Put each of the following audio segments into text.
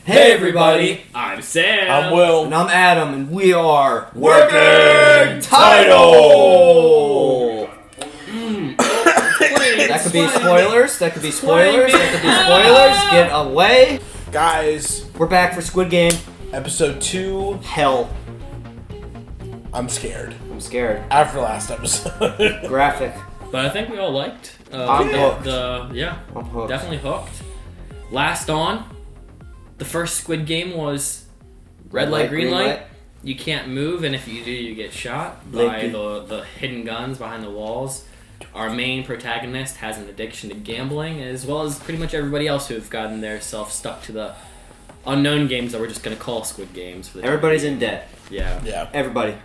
Hey everybody, I'm Sam. I'm Will. And I'm Adam, and we are Working Title! That could be spoilers, that could be spoilers, that could be spoilers. Get away. Guys, We're back for Squid Game. episode 2. Hell. I'm scared. I'm scared. After last episode. Graphic. But I think we all liked. I'm hooked. Yeah, I'm hooked. definitely hooked. Last on, the first Squid Game was red light, green light. You can't move, and if you do, you get shot by the hidden guns behind the walls. Our main protagonist has an addiction to gambling, as well as pretty much everybody else who've gotten their self stuck to the unknown games that we're just going to call Squid Games. For the Everybody's in debt. Yeah. Everybody.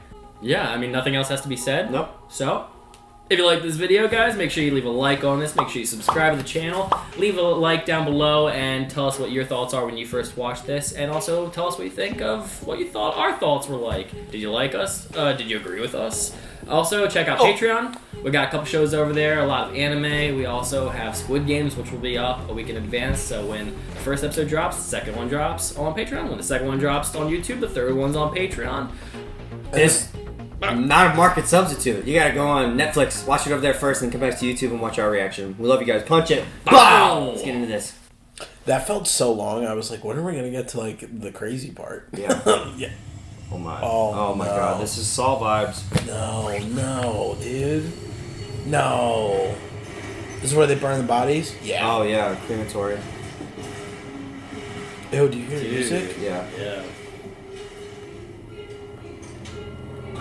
Yeah, I mean, nothing else has to be said. Nope. So, if you like this video, guys, make sure you leave a like on this. Make sure you subscribe to the channel. Leave a like down below and tell us what your thoughts are when you first watched this. And also tell us what you think of what you thought our thoughts were like. Did you like us? Did you agree with us? Also, check out Patreon. We got a couple shows over there, a lot of anime. We also have Squid Games, which will be up a week in advance. So when the first episode drops, the second one drops on Patreon. When the second one drops on YouTube, the third one's on Patreon. It's not a market substitute. You gotta go on Netflix, watch it over there first, and come back to YouTube and watch our reaction. We love you guys. Punch it. Wow! Let's get into this. That felt so long. I was like, when are we going to get to, like, the crazy part? Yeah. Yeah. Oh my. Oh, my no. god. This is Saw vibes. No, dude. No. This is where they burn the bodies? Yeah. Oh yeah, crematory. Ew, do you hear the music? Yeah. Yeah.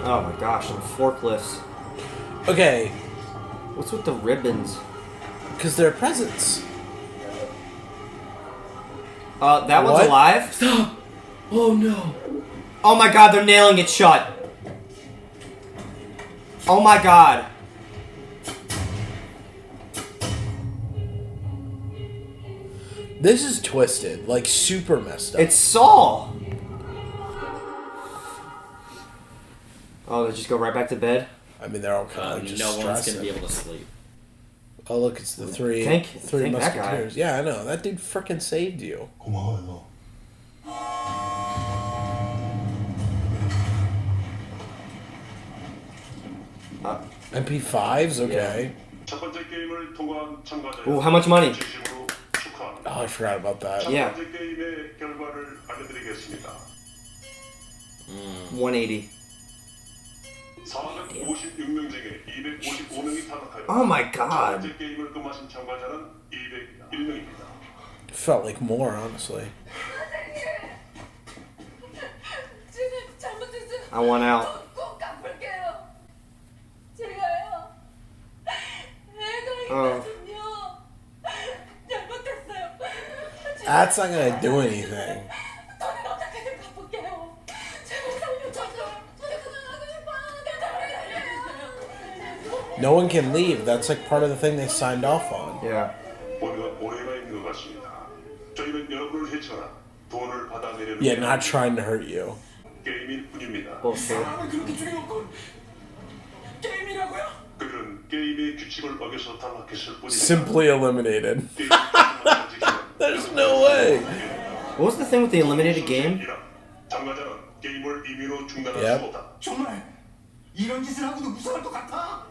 Oh my gosh, and forklifts. Okay, What's with the ribbons? because they're presents. That one's What? alive? Stop! Oh no! Oh my god, they're nailing it shut. Oh my god. This is twisted, like super messed up. It's Saul. Oh, they just go right back to bed? I mean, they're all kind of like just No one's stressing. gonna be able to sleep. Oh, look, it's the three Thank that guy. musketeers. Yeah, I know. That dude frickin' saved you. 고마워요. MP5s? Okay. 첫 번째 게임을 통과한 참가자. Ooh, how much money? 진심으로 축하합니다. Oh, I forgot about that. 첫 Yeah. 번째 게임의 결과를 알려드리겠습니다. 180. 456명 중에 255명이 타락하여 Oh my 첫 god. 번째 게임을 끝마친 참가자는 201명입니다. Felt like more, honestly. I want out. 꼭 갚을게요. 제가요. 어. 잘못했어요. That's not gonna do anything. 돈을 어떻게든 갚을게요. 제발 살려줘서. No one can leave. That's like part of the thing they signed off on. Yeah. 우리가 오해가 있는 것 같습니다. 저희는 여러분을 해쳐라 돈을 받아내려는 Yeah, not trying to hurt you. 게임일 뿐입니다. Bullshit. 그렇게 중요한 게임이라고요? 그들은 게임의 규칙을 어겨서 탈락했을 뿐입니다. Simply eliminated. 게임을 끝마치면 There's no way. What was the thing with the eliminated game? 참가자는 게임을 임의로 중단할 Yep. 수 없다. 정말 이런 짓을 하고도 무사할 것 같아?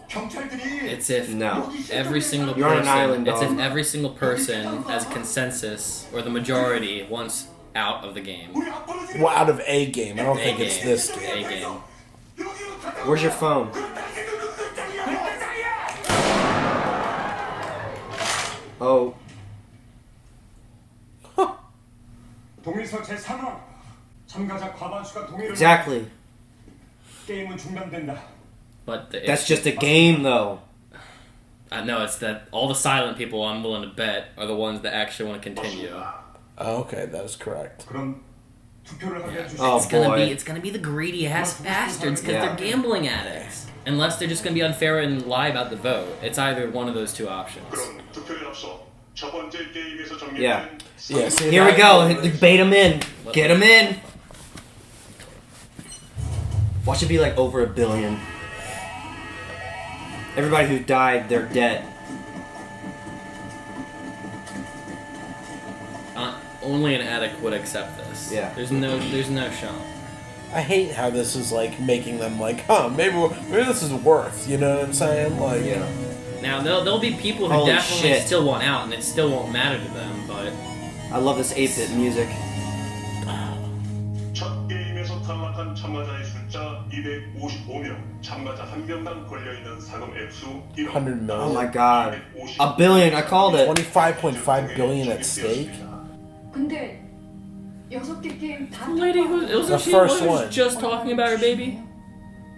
경찰들이 It's if No. every single You're on an person. island, It's dog. if every single person, as a consensus, or the majority, wants out of the game. 우리 안 벌어지는 Well, out of a game. I don't A think it's game. this A game. game. Where's your phone? Oh. 동의서 제3항 참가자 과반수가 동의를 Exactly. 게임은 중단된다. But That's just a game, though. No, it's that all the silent people I'm willing to bet are the ones that actually want to continue. Oh, okay, that is correct. 그럼 투표를 하게 해주시오. Oh, It's gonna boy. be the greedy ass bastards because Yeah. they're gambling addicts. Unless they're just gonna be unfair and lie about the vote. It's either one of those two options. 그럼 투표에 앞서 첫 번째 게임에서 Yeah. 정리된 Yeah, see, Here we that- go. Bait him in. Get him in. Watch it be like over 1 billion. Everybody who died, they're dead. only an addict would accept this. Yeah. There's no shot. I hate how this is like making them like, maybe this is worth. You know what I'm saying? Like, Yeah. Now there'll be people who Holy definitely shit. still want out, and it still won't matter to them. But I love this 8-bit music. 첫 게임에서 탈락한 참가자의 숫자 255명, 참가자 한 명당 걸려있는 상금 액수 1억. 100 million. Oh my god. A billion, I called it. 25.5 billion at stake. 근데 6개 게임 다 the lady who The wasn't she first was one. just talking about her baby?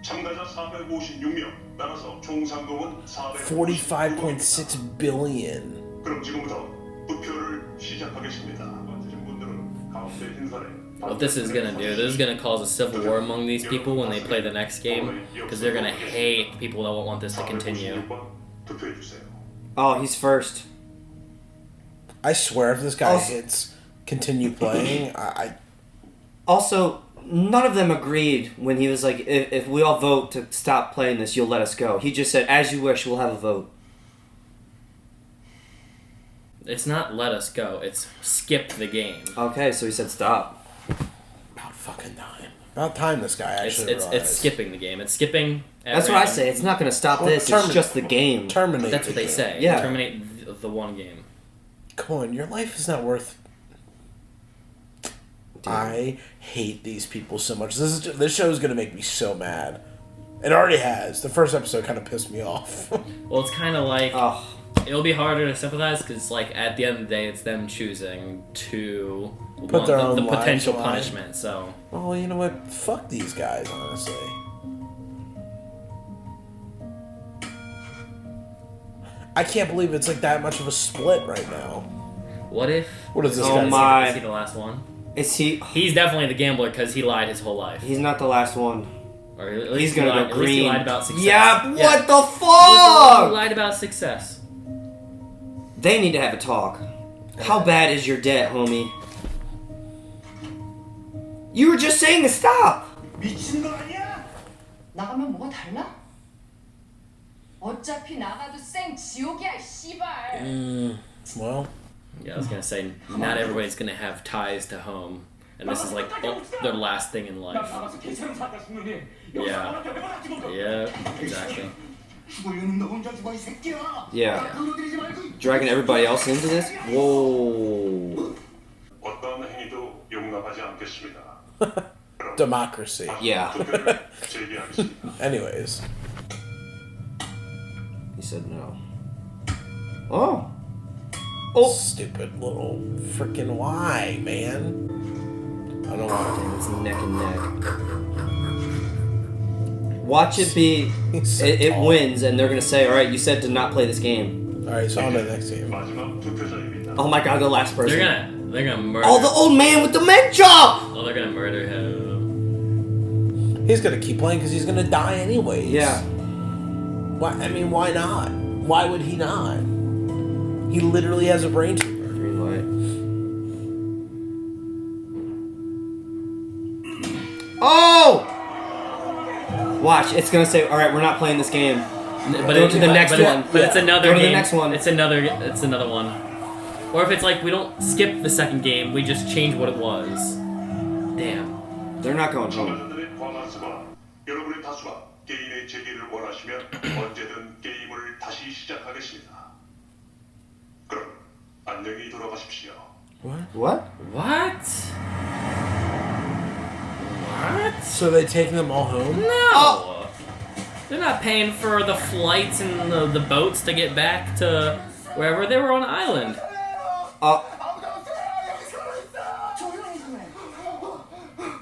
참가자 456명, 따라서 총 상금은 45.6 billion. 그럼 지금부터 투표를 시작하겠습니다. 맞으신 분들은 가운데 흰살에 What this is gonna do, this is gonna cause a civil war among these people when they play the next game, because they're gonna hate people that won't want this to continue. 456번 투표해 주세요. Oh, he's first. I swear, if this guy Also- hits continue playing, I Also, none of them agreed when he was like, if we all vote to stop playing this, you'll let us go. He just said, as you wish, we'll have a vote. It's not let us go, it's skip the game. Okay, so he said stop. about fucking time. About time this guy actually It's realized. skipping the game. It's skipping. At That's what I random. say. It's not going to stop Well, this. It's just the game. Terminate. That's the what they game. say. Yeah. Terminate the one game. Come on, your life is not worth. I hate these people so much. This show is gonna make me so mad. It already has. The first episode kind of pissed me off. Well, it's kind of like Oh, it'll be harder to sympathize because, like, at the end of the day, it's them choosing to Put want their the own lives potential on. punishment. So Well, you know what? Fuck these guys, honestly. I can't believe it's like that much of a split right now. what if? What is this Oh guy? my- Is he the last one? is he? He's definitely the gambler because he lied his whole life. He's not the last one. Or at least He's he gonna lied, go at least he green. lied about success. Yeah. What the He was the one who fuck? lied about success. They need to have a talk. How bad is your debt, homie? You were just saying to stop. 미친 거 아니야? 나가면 뭐가 달라? 어차피 나가도 생 지옥이야, 씨발. Well, Yeah, I was gonna say not everybody's gonna have ties to home, and this is like their last thing in life. 나가서 개처럼 살다 죽느니 Yeah. Yeah, exactly. 죽으려는 너 혼자 죽어 이 새끼야. Yeah. 끌어들이지 말고. Dragging everybody else into this? Whoa. 어떤 행위도 용납하지 않겠습니다. democracy. Yeah. 투표를 재개하겠습니다. Anyways, He said no. Oh. Oh. stupid little freaking why, man. I don't want Damn, it's neck and neck. Watch it be. He's so It tall. wins, and they're gonna say, "All right, you said to not play this game." All right, so on to the next game. 마지막 투표자입니다. Oh my God, the last person. They're gonna murder. Oh, the old man with the med job. Oh, they're gonna murder him. He's gonna keep playing because he's gonna die anyways. Yeah. Why? I mean, why not? Why would he not? He literally has a brain tumor. Green light. Oh! Watch, it's gonna say, "All right, we're not playing this game." Go to the next one. But it's another Go to the game. next one. It's another one. Or if it's like we don't skip the second game, we just change what it was. Damn. They're not going home. 참가자들의 과반수가 여러분의 다수가 게임의 재개를 원하시면 언제든 게임을 다시 시작하겠습니다. 그럼 안녕히 돌아가십시오. What? What? What? So they take them all home? No. They're not paying for the flights and the boats to get back to wherever they were on an island. 조용히 좀 해.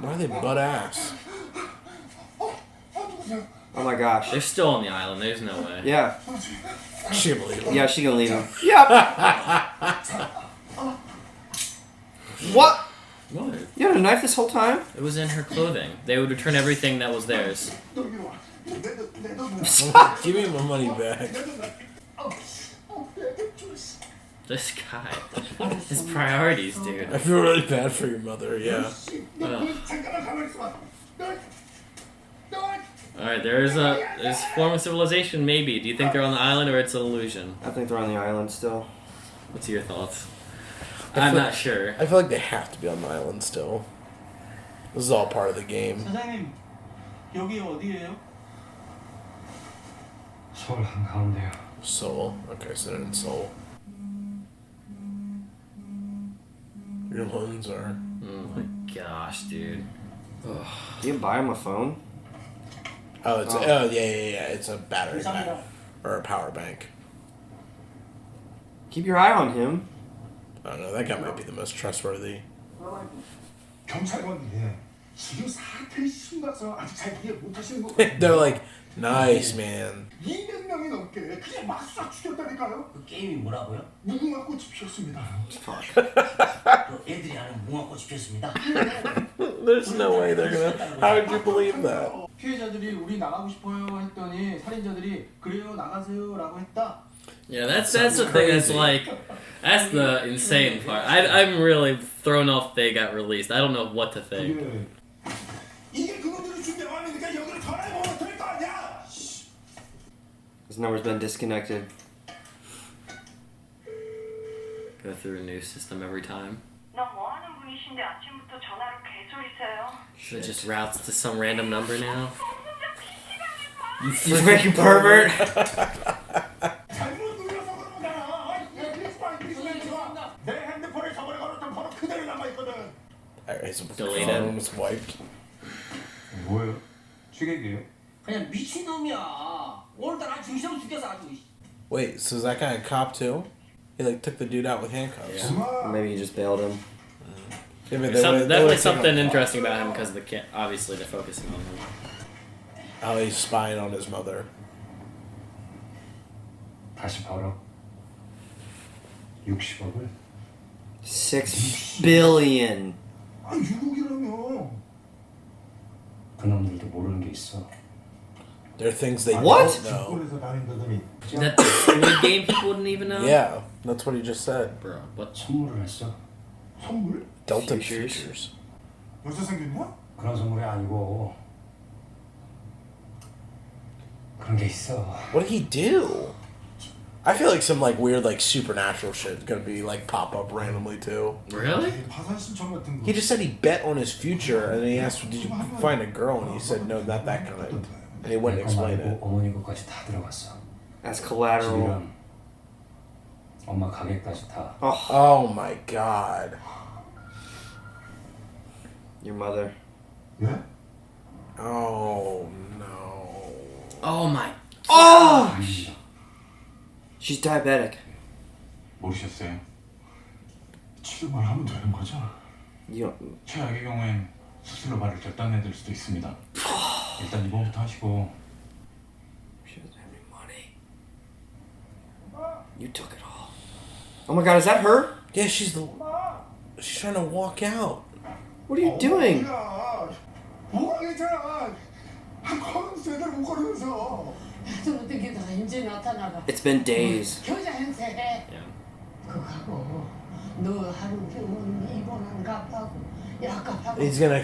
Why are they butt ass? Oh my gosh. They're still on the island. There's no way. Yeah. She believe him. Yeah, she gonna leave him. Yep. What? What? You had a knife this whole time? It was in her clothing. They would return everything that was theirs. Give me my money back. This guy. His priorities, dude. I feel really bad for your mother. Yeah. Ugh. 잠깐만 가만히 있어봐. Alright, there's a form of civilization, maybe. Do you think they're on the island or it's an illusion? I think they're on the island still. What's your thoughts? I'm not sure. I feel like they have to be on the island still. This is all part of the game. 사장님, 여기 어디예요? 서울 한가운데요. Seoul. Okay, so they're in Seoul. Your loans are. Oh my gosh, dude. You can buy him a phone. Oh, it's yeah. It's a battery pack or a power bank. Keep your eye on him. I don't know. That guy might be the most trustworthy. 경찰관, 지금 사태 심각해서 아직 잘 이해 못하시는 거 같아요. They're like, nice man. 200명이 넘게 그냥 막 싹 죽였다니까요. 그 게임이 뭐라고요? 무궁화 꽃이 피었습니다. 그 애들이 하는 무궁화꽃이 피었습니다. There's no way they're gonna. How would you believe that? 피해자들이 우리 나가고 싶어요 했더니 살인자들이 그래요 나가세요라고 했다. Yeah, that's the thing. That's like, that's the insane part. I'm really thrown off they got released. I don't know what to think. 이게 그분들이 준비해 왔으니까 여기를 전화해보면 될 거 아니야. His number's been disconnected. Go through a new system every time. 너 뭐하는 분이신데 아침부터 전화로 개소리세요? Should it just routes to some random number now? You freaking pervert! 잘못 눌러서 그런 거잖아. 내 핸드폰에 저번에 걸었던 번호 그대로 남아있거든. Alright, his Deleted. phone was wiped. 뭐예요? 취객이에요? 그냥 미친놈이야. 오늘따라 중심 죽여서 아주. Wait, so is that guy a cop too? He like took the dude out with handcuffs. Maybe you just bailed him. Yeah, but Definitely would've taken something him- interesting about him because the kid. Obviously, they're focusing on him. How he's spying on his mother. 다시 벌어. 60억을? 6 billion. 아, 6억이라며. 그놈들도 모르는 게 있어. There are things they What? don't know. 집권에서 다닌다더니. That the Squid Game people wouldn't even know. Yeah, that's what he just said. Bro, what? 선물을 했어. 선물? Delta Futures. Futures. 여자 생겼냐? 그런 선물이 아니고 그런 게 있어. What did he do? I feel like some like weird like supernatural shit is gonna be like pop up randomly too. Really? 파산 신청 같은 거. He just said he bet on his future and he asked, "Did you find a girl?" And he said, "No, not that kind." And he wouldn't 내 거 explain 말고 it. 어머니 것까지 다 들어갔어. As collateral. 집이랑 엄마 가게까지 다. Oh, Oh my god. your mother. 예? Oh no. Oh my. Oh! 아닙니다. She's diabetic. 모르셨어요? 치료만 하면 되는 거죠? You don't. 최악의 경우엔 수술로 말을 절단해야 될 수도 있습니다. 일단 이번부터 하시고. She doesn't have any money. You took it all. Oh my god, is that her? Yeah, she's trying to walk out. What are you doing? 뭐가 괜찮아? 걸음 제대로 못 걸으면서. 어떻게 다 이제 나타나가. It's been days. 겨자 행세. Yeah. 그거하고 너 하루 병원 입원한 값하고 약값하고. It's gonna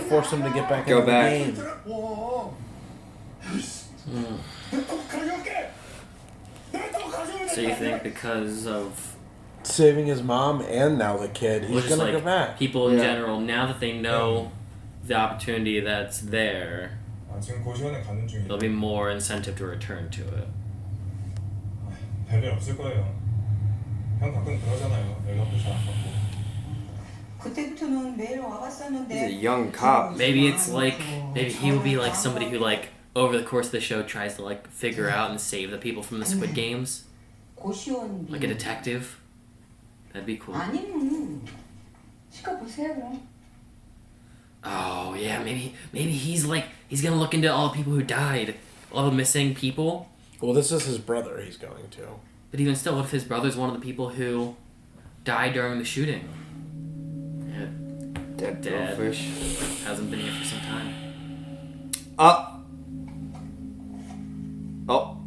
force him to get back Go into back. the game. So you think because of Saving his mom and now the kid, well, he's just gonna like go back. people in Yeah. general, now that they know the opportunity that's there, 아, 지금 고시원에 가는 중이에요. there'll be more incentive to return to it. 별일 없을 거예요. 형 가끔 그러잖아요. 연락도 잘 안 받고. 그때부터는 매일 He's a 와봤었는데. young cop. Maybe it's like maybe he will be like somebody who like over the course of the show tries to like figure out and save the people from the Squid Games, 고시원. like a detective. That'd be cool. 아니면 시켜 보세요 그럼. Oh yeah, maybe he's gonna look into all the people who died, all the missing people. Well, this is his brother he's going to. But even still, what if his brother's one of the people who died during the shooting? Yeah, Dead Dead. fish. hasn't been here for some time. Up. Oh,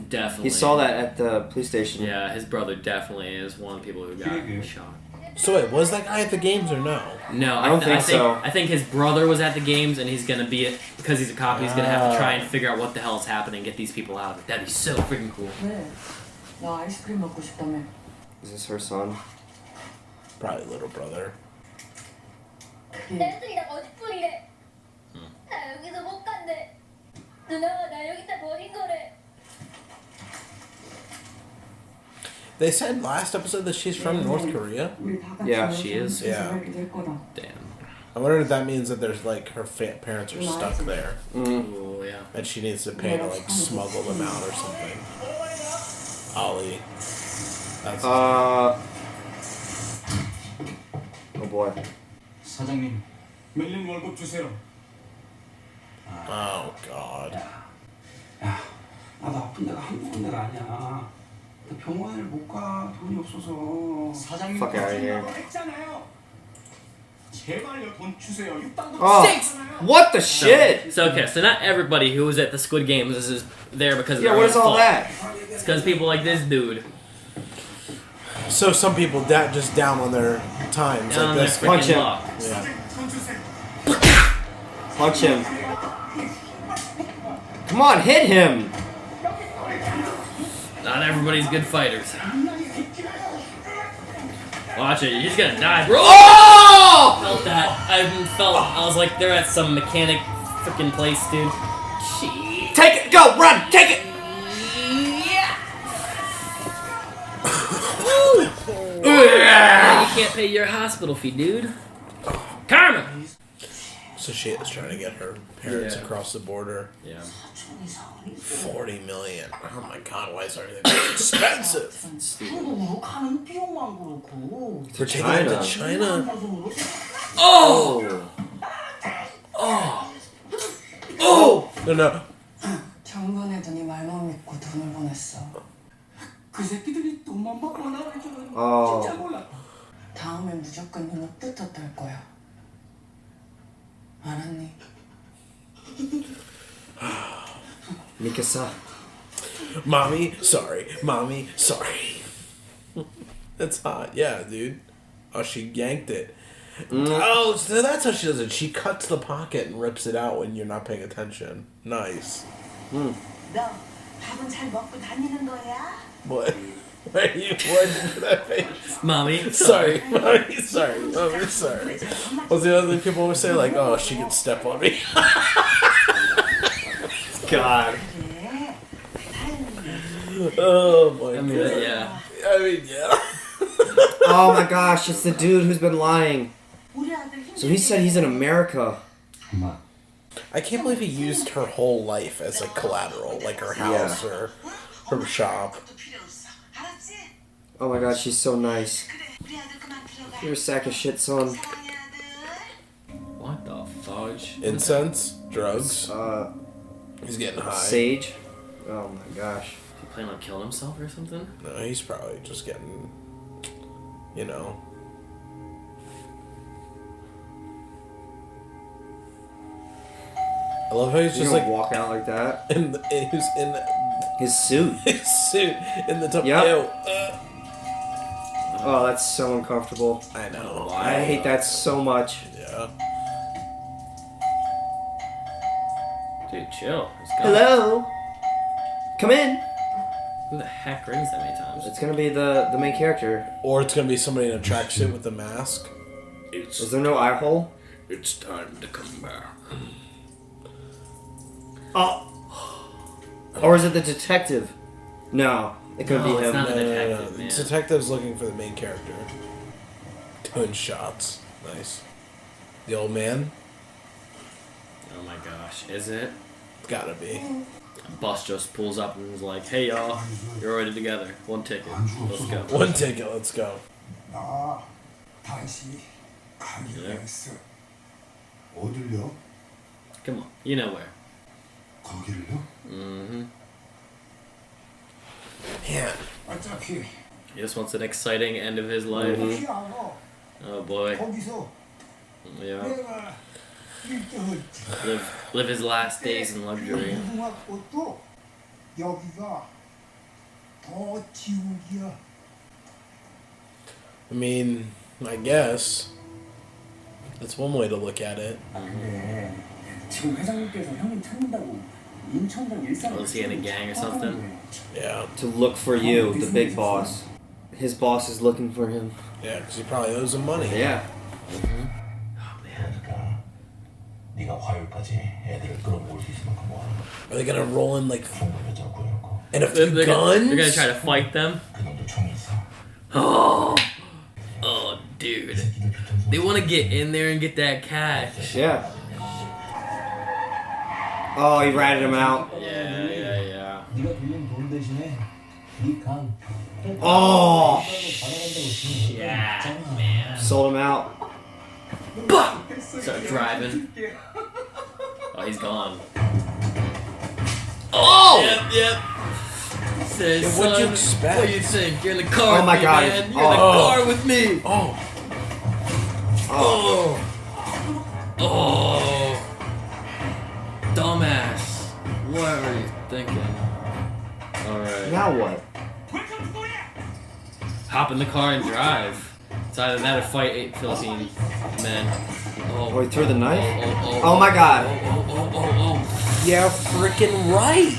Definitely. he saw that at the police station. Yeah, his brother definitely is one of the people who got Really? shot. So wait, was that guy at the games or no? No, I don't think so. I think his brother was at the games, and he's gonna be because he's a cop. He's gonna have to try and figure out what the hell is happening, get these people out of it. That'd be so freaking cool. 네. 나 아이스크림 먹고 싶다며. Is this her son? Probably little brother. 애들이랑 어디뿐이래. 나 여기서 못 간대. 누나가 나 여기다 버린 거래. They said last episode that she's from North Korea. Yeah, she is. Yeah. Damn. I wonder if that means that there's like her parents are stuck there, Oh yeah. and she needs to pay to like smuggle them out or something. Ollie. That's Oh boy. 사장님, 밀린 월급 주세요. oh god. 야, 나도 아픈 데가 한두 군데가 아니야. 나 병원을 못 가. 돈이 없어서. 사장님 Fuck out of here. 했잖아요. 제발요, 돈 주세요. 육당도 Oh, 주세요. what the shit? So okay, so not everybody who was at the Squid Games is there because of Yeah, their what own is all fault. that? It's because people like this dude. So some people just down on their times Down on like their this. Punch freaking him. luck. Yeah. 돈 주세요. Punch him. Come on, hit him. Not everybody's good fighters. Watch it, you're just gonna die, bro. Oh! Felt that. I was like, they're at some mechanic freaking place, dude. Shit. Take it, go, run, take it. You can't pay your hospital fee, dude. Karma. So she is trying to get her parents Yeah. across the border. Yeah. 40 million. Oh my god, why is everything so expensive? 한국으로 가는 비용만 그렇고. For taking them to China. Oh. Oh. No. 경건해도 네 말만 믿고 돈을 보냈어. 그 새끼들이 돈만 받고 나를 주는 Oh. 진짜 몰라. 다음엔 무조건 눈부터 뜰 거야. 알았니? Mikasa. Mommy, sorry. Mommy, sorry. That's hot. Yeah, dude. Oh, she yanked it. Oh, so that's how she does it. She cuts the pocket and rips it out when you're not paying attention. Nice. 너 밥은 잘 먹고 다니는 거야? What? Why are you pointing to that face? Mommy. Sorry, mommy, sorry, mommy, sorry. What's the other thing people always say? Like, oh, she can step on me. God. Oh my I mean, god. yeah. I mean, yeah. Oh my gosh, it's the dude who's been lying. 우리 아들 힘 So he said he's in America. 엄마, I can't believe he used her whole life as like collateral, like her house or her shop. 필요 없어. 알았지? Oh my god, she's so nice. 그래, 우리 아들 그만 들어가. You're a sack of shit, son. 사랑해 아들. What the fudge? Incense, drugs. Uh, He's getting high. Sage. Oh my gosh. Is he planning on killing himself or something? No, he's probably just getting, you know. I love how he's You just don't like walk out like that. he's in His suit. his suit in the top. Yep. Ew. Oh, that's so uncomfortable. I know. I hate that so much. Yeah. Dude, chill. Let's go. Hello. Come in. Who the heck rings that many times? It's gonna be the main character. Or it's gonna be somebody in a tracksuit with a mask. Is there no eye hole? It's time to come back. Oh. Or is it the detective? No, it could No, be it's him. not the No, detective, The man. detective's looking for the main character. Doing shots. Nice. The old man? Oh my gosh, is it? Gotta be. Bus just pulls up and is like, hey y'all, you're already together. One ticket. Let's go. One ticket, let's go. 나 다시 가기로 했어. 어딜요? Come on, you know where. 거기를요? Mm-hmm. Man. 어차피 He just wants an exciting end of his life. 혹시 알아? Oh boy. 거기서 Yeah. 내가 1등을 Live his last days in luxury. 무궁화 꽃도 여기가 더 지옥이야. I mean, I guess. That's one way to look at it. 근데 지금 회장님께서 형님 찾는다고 인천당 일산. Was he in a gang or something? Yeah. To look for you, the big boss. His boss is looking for him. Yeah, because he probably owes him money. Yeah. 네가 화요일까지 애들을 끌어모을 수 있을 만큼 모아. Are they gonna roll in like 총구매장 꾸려놓고. and a few They're guns? gonna try to fight them. 그놈도 총이 있어. Oh, dude. They want to get in there and get that cash. Yeah. Oh, he ratted him out. Yeah. 네가 돌린 돈 대신에 네강 Oh! Yeah, man. Sold him out. Start driving. Oh, he's gone. Oh! Yep. Says, Yeah, what'd you son, expect? What do you think? You're in the car Oh my with me, God. man. You're in the car with me. Oh, Oh. Oh. Dumbass. What were you thinking? Alright. Now what? Hop in the car and drive. It's either that or fight 8 Philippine men. Oh, he threw the knife? Oh, Oh my God. Oh. yeah, freaking right.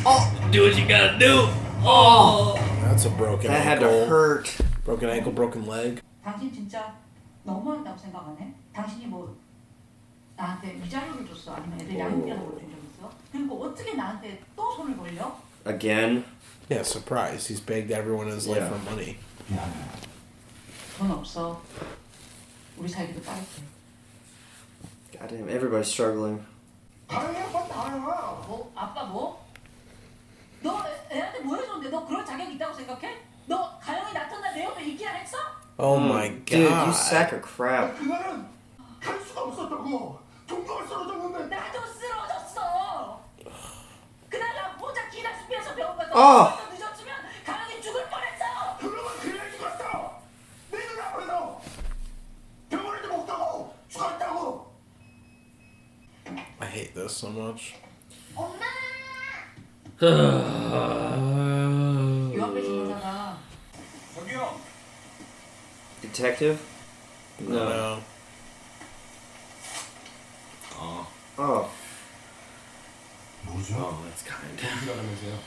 Do what you gotta do. Oh. That's a broken That had ankle. to hurt. Broken ankle, broken leg. 당신 진짜 너무한다고 생각하네? 당신이 뭐 나한테 위자료를 줬어? 아니면 애들 양육비라고 준 적 있어? 그리고 어떻게 나한테 또 손을 벌려? Again. Yeah, surprise. He's begged everyone in his life Yeah. for money. 돈 없어. 우리 살기도 빠르게. Goddamn, everybody's struggling. 뭐? 아빠 뭐? 너 애한테 뭐 해줬는데 너 그럴 자격이 있다고 생각해? 너 가영이 나타난 내용도 읽기나 했어? Oh my god. Dude, you sack of crap. 그날은 할 수가 없었다고. 동동을 쓰러졌는데. 나도 쓰러졌어. 그날 나 혼자 기나 숲에서 병원 가서 어. 더 늦었으면 가영이 죽을 뻔했어. 그러면 그냥 죽었어. 내 눈앞에서 병원에도 못 가고 죽었다고. I hate this so much. 엄마! 요 앞에 진짜가 저기요. Detective? No. Oh. 뭐죠? Oh, that's kind. 경기라면서요.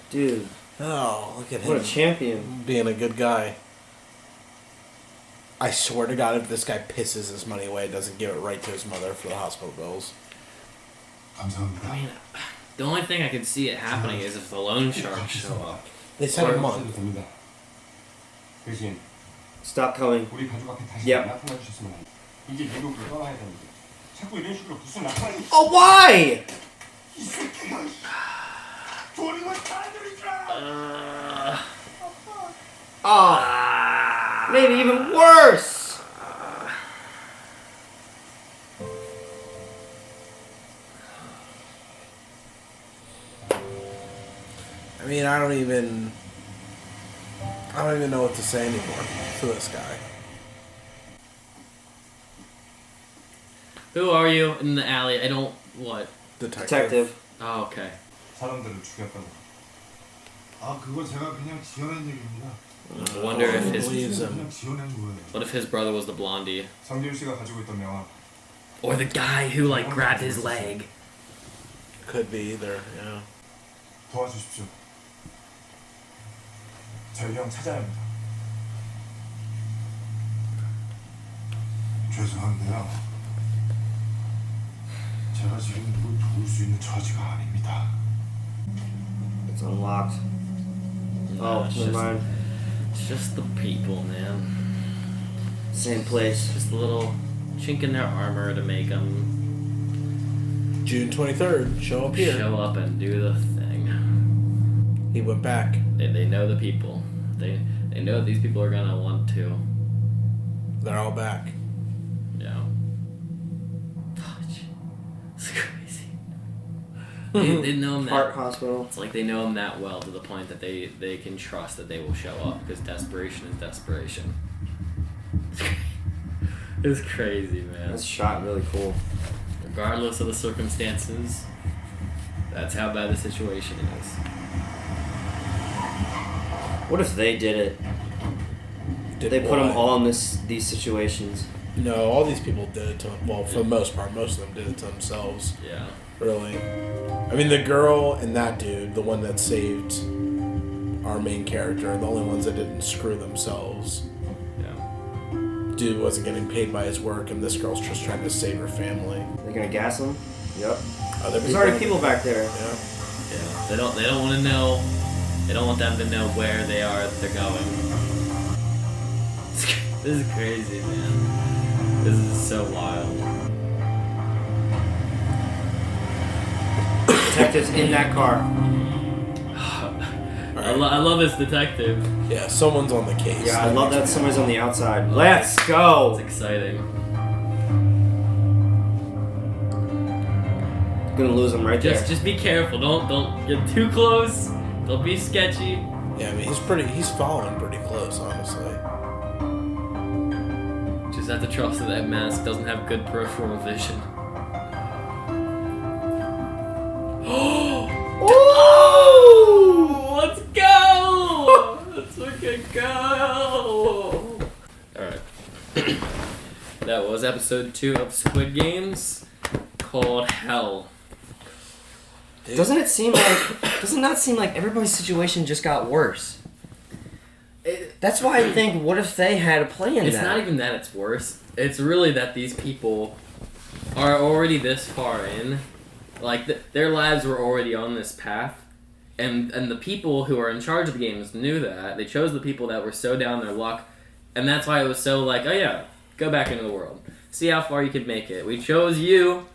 Dude, Oh, look at what a him champion. being a good guy. I swear to God, if this guy pisses his money away, doesn't give it right to his mother for the hospital bills. 감사합니다. I mean, the only thing I could see it happening is if the loan sharks show up. They said a month. 됩니다. 대신 Stop coming. 우리 가족 앞에 다시 Yep. 나타나 주셨으면 합니다. 이제 미국으로 떠나야 되는데 자꾸 이런 식으로 무슨 나타나는 Oh, why? 이 새끼가 돈이 뭐 사람들인 줄 알아. Oh. Maybe even worse. I mean, I don't even know what to say anymore to this guy. Who are you in the alley? I don't. What? Detective. Oh, okay. 사람들을 죽였다고. 아, 그거 제가 그냥 지어낸 얘기입니다. I wonder if his. Believes him. 그냥 지어낸 거예요. What if his brother was the blondie? 성길 씨가 가지고 있던 명함. Or the guy who, like, grabbed his leg? Could be either, yeah. 도와주십시오. 저희 형 찾아야 합니다. 죄송한데요. 제가 지금 누굴 도울 수 있는 처지가 아닙니다. It's unlocked. Oh, it's never just, mind. it's just the people, man. Same place. Just a little chink in their armor to make them June 23rd, show up here. show up and do the thing. He went back. They know the people. They know these people are gonna want to. They're all back. Yeah. Fudge. It's crazy. They know him Heart that. hospital. It's like they know him that well to the point that they can trust that they will show up because desperation is desperation. It's crazy, man. That's shot really cool. Regardless of the circumstances, that's how bad the situation is. What if they did it? Did They put them what? all in these situations. No, all these people did it to well, for the most part, most of them did it to themselves. Yeah. Really. I mean, the girl and that dude, the one that saved our main character, the only ones that didn't screw themselves. Yeah. Dude wasn't getting paid by his work, and this girl's just trying to save her family. They're gonna gas him? Yep. Other There's already people back there. Yeah. Yeah. They don't want to know. They don't want them to know where they are that they're going. This is crazy, man. This is so wild. Detectives in that car. I love this detective. Yeah, someone's on the case. Yeah, I love that somebody's on the outside. Let's go! It's exciting. Gonna lose him right there. Just be careful. Don't get too close. Don't be sketchy. Yeah, I mean, he's following pretty close, honestly. Just have to trust that that mask doesn't have good peripheral vision. Oh! Let's go! Let's fucking go! Alright. That was episode 2 of Squid Games, called Hell. Dude. Doesn't it not seem like everybody's situation just got worse? That's why I think, what if they had a play in It's that? not even that it's worse. It's really that these people are already this far in. Like, their lives were already on this path. And the people who are in charge of the games knew that. They chose the people that were so down their luck. And that's why it was so like, oh yeah, go back into the world. See how far you could make it. We chose you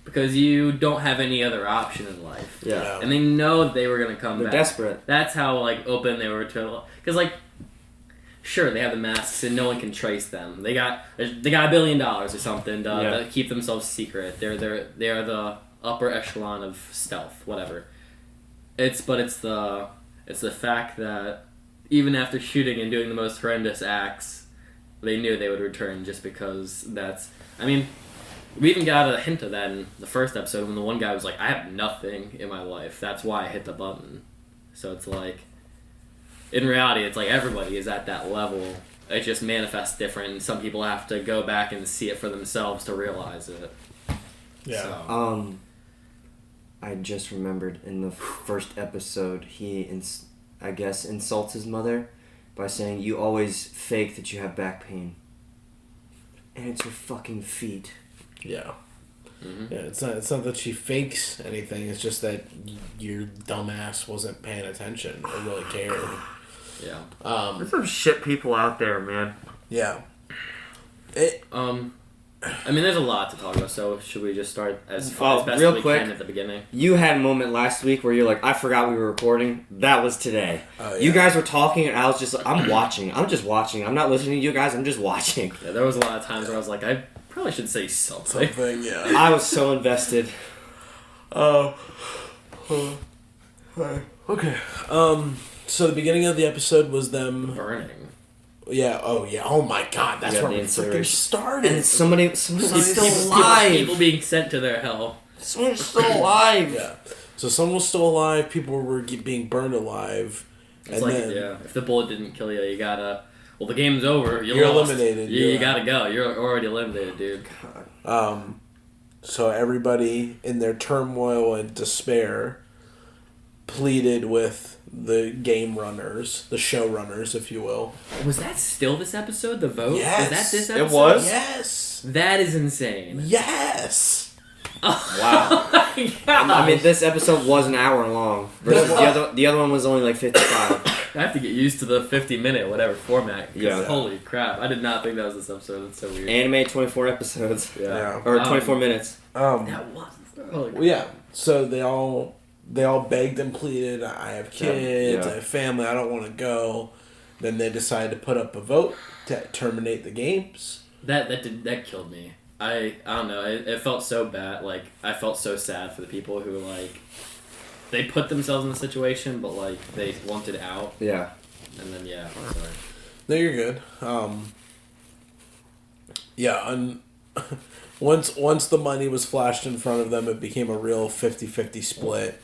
because you don't have any other option in life. Yeah. And they know that they were going to come They're back. desperate. That's how, like, open they were to... Because, like, sure, they have the masks and no one can trace them. They got $1 billion or something to keep themselves secret. They are the upper echelon of stealth, whatever. It's the fact that even after shooting and doing the most horrendous acts, they knew they would return just because that's... I mean, we even got a hint of that in the first episode when the one guy was like, I have nothing in my life. That's why I hit the button. So it's like... In reality, it's like everybody is at that level. It just manifests different, and some people have to go back and see it for themselves to realize it. Yeah. So. I just remembered in the first episode, he, I guess, insults his mother by saying, "You always fake that you have back pain. And it's your fucking feet." Yeah. Mm-hmm. Yeah, it's not that she fakes anything. It's just that your dumbass wasn't paying attention or really cared. Yeah. There's some shit people out there, man. Yeah. I mean, there's a lot to talk about, so should we just start as best real as we quick, can at the beginning? You had a moment last week where you're like, I forgot we were recording. That was today. Oh, yeah. You guys were talking, and I was just like, I'm watching. I'm just watching. I'm not listening to you guys. I'm just watching. Yeah, there was a lot of times where I was like, I probably should say something. Yeah. I was so invested. Okay. So the beginning of the episode was them... Burning. Yeah, oh my god, that's Yeah, where the we freaking incineration. started. And somebody's still People alive. being sent to their hell. Someone's still alive. Yeah. So someone was still alive, people were being burned alive. It's and like, then, yeah, if the bullet didn't kill you, you gotta... Well, the game's over. You're lost. eliminated, You yeah. gotta go. You're already eliminated, dude. So everybody in their turmoil and despair pleaded with the game runners, the show runners, if you will. Was that still this episode, the vote? Yes. Was that this It episode? was? Yes! That is insane. Yes! Wow. Oh my God. I mean, this episode was an hour long. Versus the other one was only like 55. I have to get used to the 50-minute whatever format. 'Cause Yeah. Holy crap. I did not think that was this episode. That's so weird. Anime 24 episodes. Yeah. Or 24 minutes. That was... Holy Well, yeah. So they all begged and pleaded, I have kids, Yeah. I have family, I don't want to go. Then they decided to put up a vote to terminate the games. That killed me. I don't know. It felt so bad. Like, I felt so sad for the people who, like, they put themselves in the situation, but, like, they wanted out. Yeah. And then, yeah, I'm sorry. No, you're good. Yeah, once the money was flashed in front of them, it became a real 50-50 split.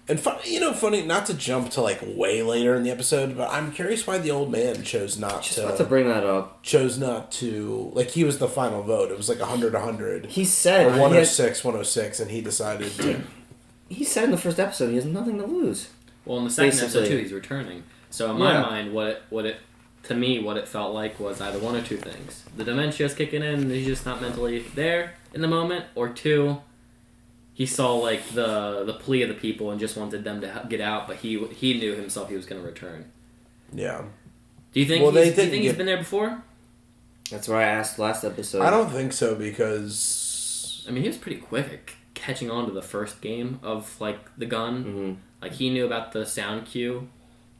And funny, not to jump to like way later in the episode, but I'm curious why the old man chose not Just about to bring that up. Chose not to, like, he was the final vote. It was like 100-100. He said... Or 106, 106, and he decided to... He said in the first episode he has nothing to lose. Well, in the second Basically. episode too, he's returning. So in my mind, what it felt like was either one or two things: the dementia's kicking in, and he's just not mentally there in the moment, or two, he saw like the plea of the people and just wanted them to get out, but he knew himself he was going to return. Yeah. Do you think he's been there before? That's what I asked last episode. I don't think so because... I mean, he was pretty quick at catching on to the first game of like the gun. Mm-hmm. Like he knew about the sound cue.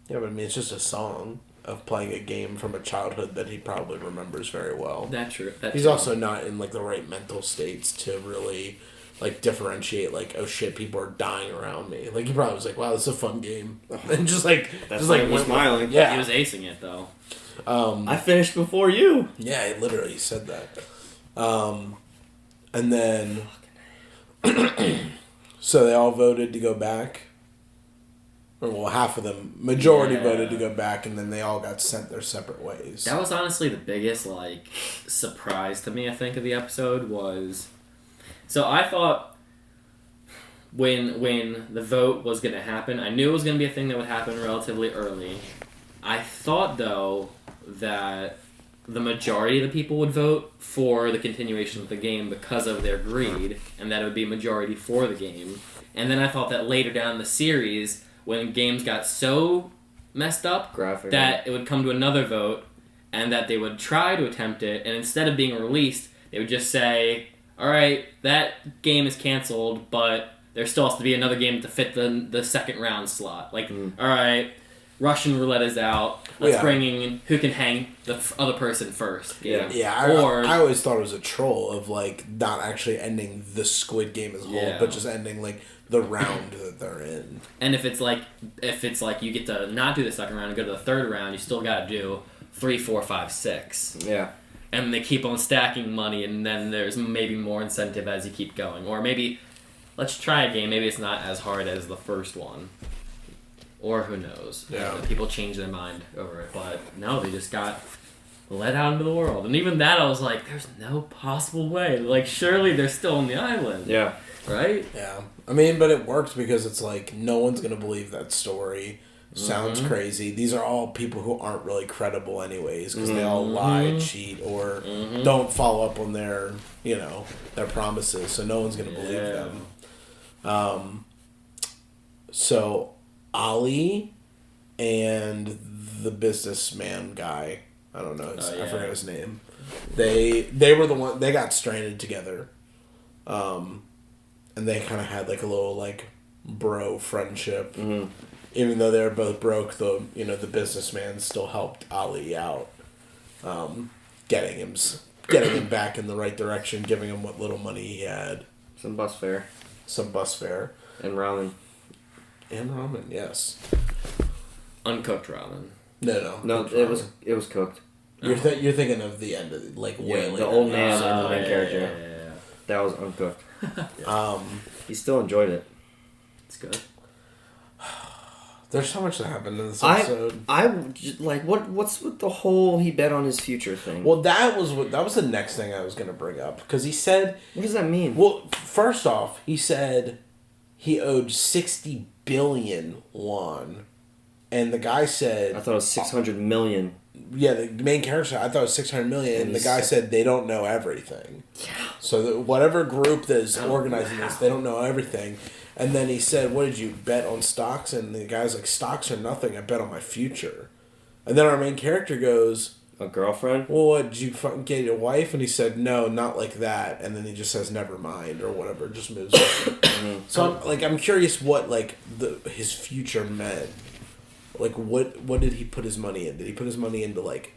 Yeah, but I mean, it's just a song of playing a game from a childhood that he probably remembers very well. That's true. He's also not in like the right mental states to really like differentiate like, oh shit, people are dying around me. Like he probably was like, wow, this is a fun game. And just like was smiling. Yeah. He was acing it though. I finished before you. Yeah, he literally said that. And then so they all voted to go back. Or well, half of them, majority voted to go back, and then they all got sent their separate ways. That was honestly the biggest like surprise to me, I think, of the episode was. So I thought when the vote was going to happen, I knew it was going to be a thing that would happen relatively early. I thought though that the majority of the people would vote for the continuation of the game because of their greed, and that it would be a majority for the game. And then I thought that later down in the series, when games got so messed up that it would come to another vote and that they would try to attempt it, and instead of being released, they would just say, alright, that game is canceled, but there still has to be another game to fit the second round slot. Like, alright, Russian roulette is out, let's bring in who can hang the other person first. I always thought it was a troll of like not actually ending the Squid Game as a whole, but just ending like the round that they're in. And if it's like you get to not do the second round and go to the third round, you still got to do 3, 4, 5, 6. Yeah. And they keep on stacking money, and then there's maybe more incentive as you keep going. Or maybe, let's try a game, maybe it's not as hard as the first one. Or who knows. Yeah. People change their mind over it. But no, they just got let out into the world. And even that, I was like, there's no possible way. Like, surely they're still on the island. Yeah. Right? Yeah. I mean, but it worked because it's like, no one's going to believe that story. Sounds crazy. These are all people who aren't really credible anyways because they all lie, cheat, or don't follow up on their, their promises. So no one's going to believe them. So Ali and the businessman guy, I don't know, I forget his name. They were the one, they got stranded together. And they kind of had like a little like bro friendship. Even though they were both broke, the businessman still helped Ali out, getting him back in the right direction, giving him what little money he had. Some bus fare. And And ramen. Yes. Uncooked ramen. No, it was cooked. You're thinking of the end of way later. The old man and the main character. Yeah. That was uncooked. He still enjoyed it. It's good. There's so much that happened in this episode. What's with the whole he bet on his future thing? Well, that was the next thing I was going to bring up because he said. What does that mean? Well, first off, he said he owed 60 billion won, and the guy said I thought it was 600 million. Yeah, the main character, I thought it was 600 million, and the guy said they don't know everything. Yeah. So whatever group that is organizing this, they don't know everything. And then he said, what did you bet on stocks? And the guy's like, stocks are nothing, I bet on my future. And then our main character goes, a girlfriend? Well, what, did you get your wife? And he said, no, not like that. And then he just says, never mind, or whatever, just moves on. So I'm curious what his future meant. Like, what did he put his money in? Did he put his money into, like,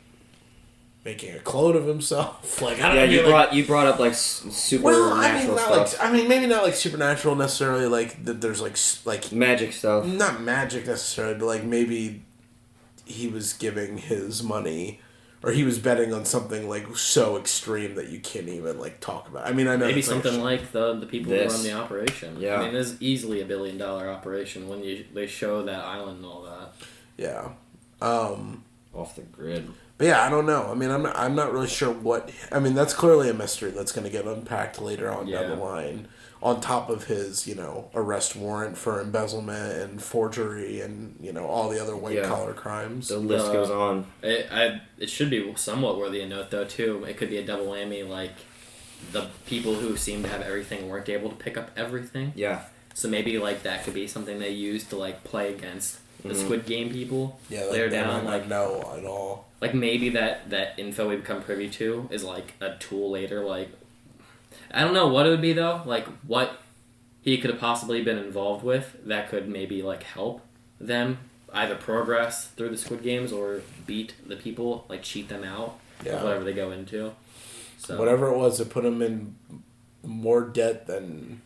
making a clone of himself? Like, I don't know. You brought up, like, supernatural stuff. Maybe not, like, supernatural necessarily, like, that there's, like... magic stuff. Not magic necessarily, but, like, maybe he was giving his money... Or he was betting on something, like, so extreme that you can't even, like, talk about. I mean, I know... Maybe something like the people who run the operation. Yeah. I mean, this is easily $1 billion operation when they show that island and all that. Yeah. Off the grid. But yeah, I don't know. I mean, I'm not really sure what... I mean, that's clearly a mystery that's going to get unpacked later on down the line. on top of his, arrest warrant for embezzlement and forgery and, all the other white-collar crimes. The list goes on. It should be somewhat worthy of note, though, too. It could be a double whammy, like, the people who seem to have everything weren't able to pick up everything. Yeah. So maybe, like, that could be something they use to, like, play against the Squid Game people later down. Like, no, at all. Like, maybe that info we become privy to is, like, a tool later, like... I don't know what it would be, though. Like, what he could have possibly been involved with that could maybe, like, help them either progress through the Squid Games or beat the people, like, cheat them out of whatever they go into. So whatever it was, it put them in more debt than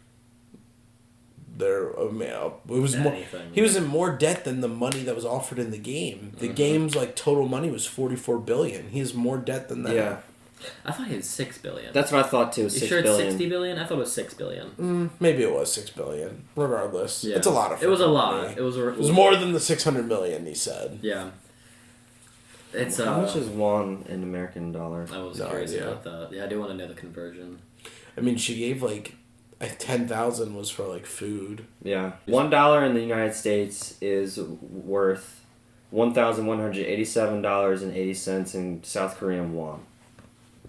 he was in more debt than the money that was offered in the game. The game's, like, total money was $44 billion. He has more debt than that. Yeah. I thought he had $6 billion. That's what I thought too. You $6 sure billion. it's $60 billion? I thought it was $6 billion. Maybe it was $6 billion. Regardless, it's a lot of. It was a lot. Money. It was more than the $600 million. He said. Yeah. It's how much is won in American dollar? I was curious about that. Yeah, I do want to know the conversion. I mean, she gave like 10,000 was for like food. Yeah, $1 in the United States is worth $1,187.80 in South Korean won.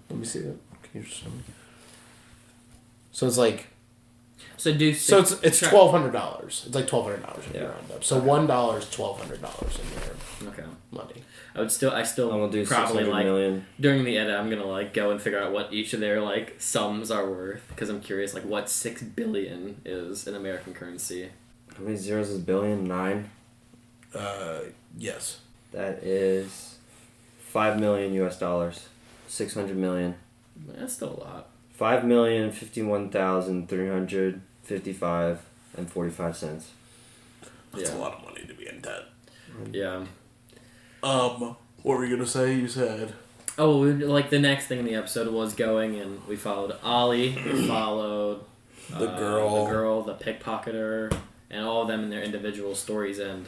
Let me see that. Can you show me? So it's like. So it's $1,200. It's like $1,200 if you Yeah. round up. So $1 is $1,200 in their money. I still I'm gonna do probably 600 like million. during the edit I'm gonna like go and figure out what each of their like sums are worth because I'm curious like what $6 billion is in American currency. How many zeros is billion? 9. Yes. That is $5 million US dollars. 600 million. That's still a lot. 5,051,355.45. That's a lot of money to be in debt. Yeah. What were you gonna say? You said. Oh, like the next thing in the episode was going and we followed Ollie, we followed the girl, the pickpocketer, and all of them in their individual stories. And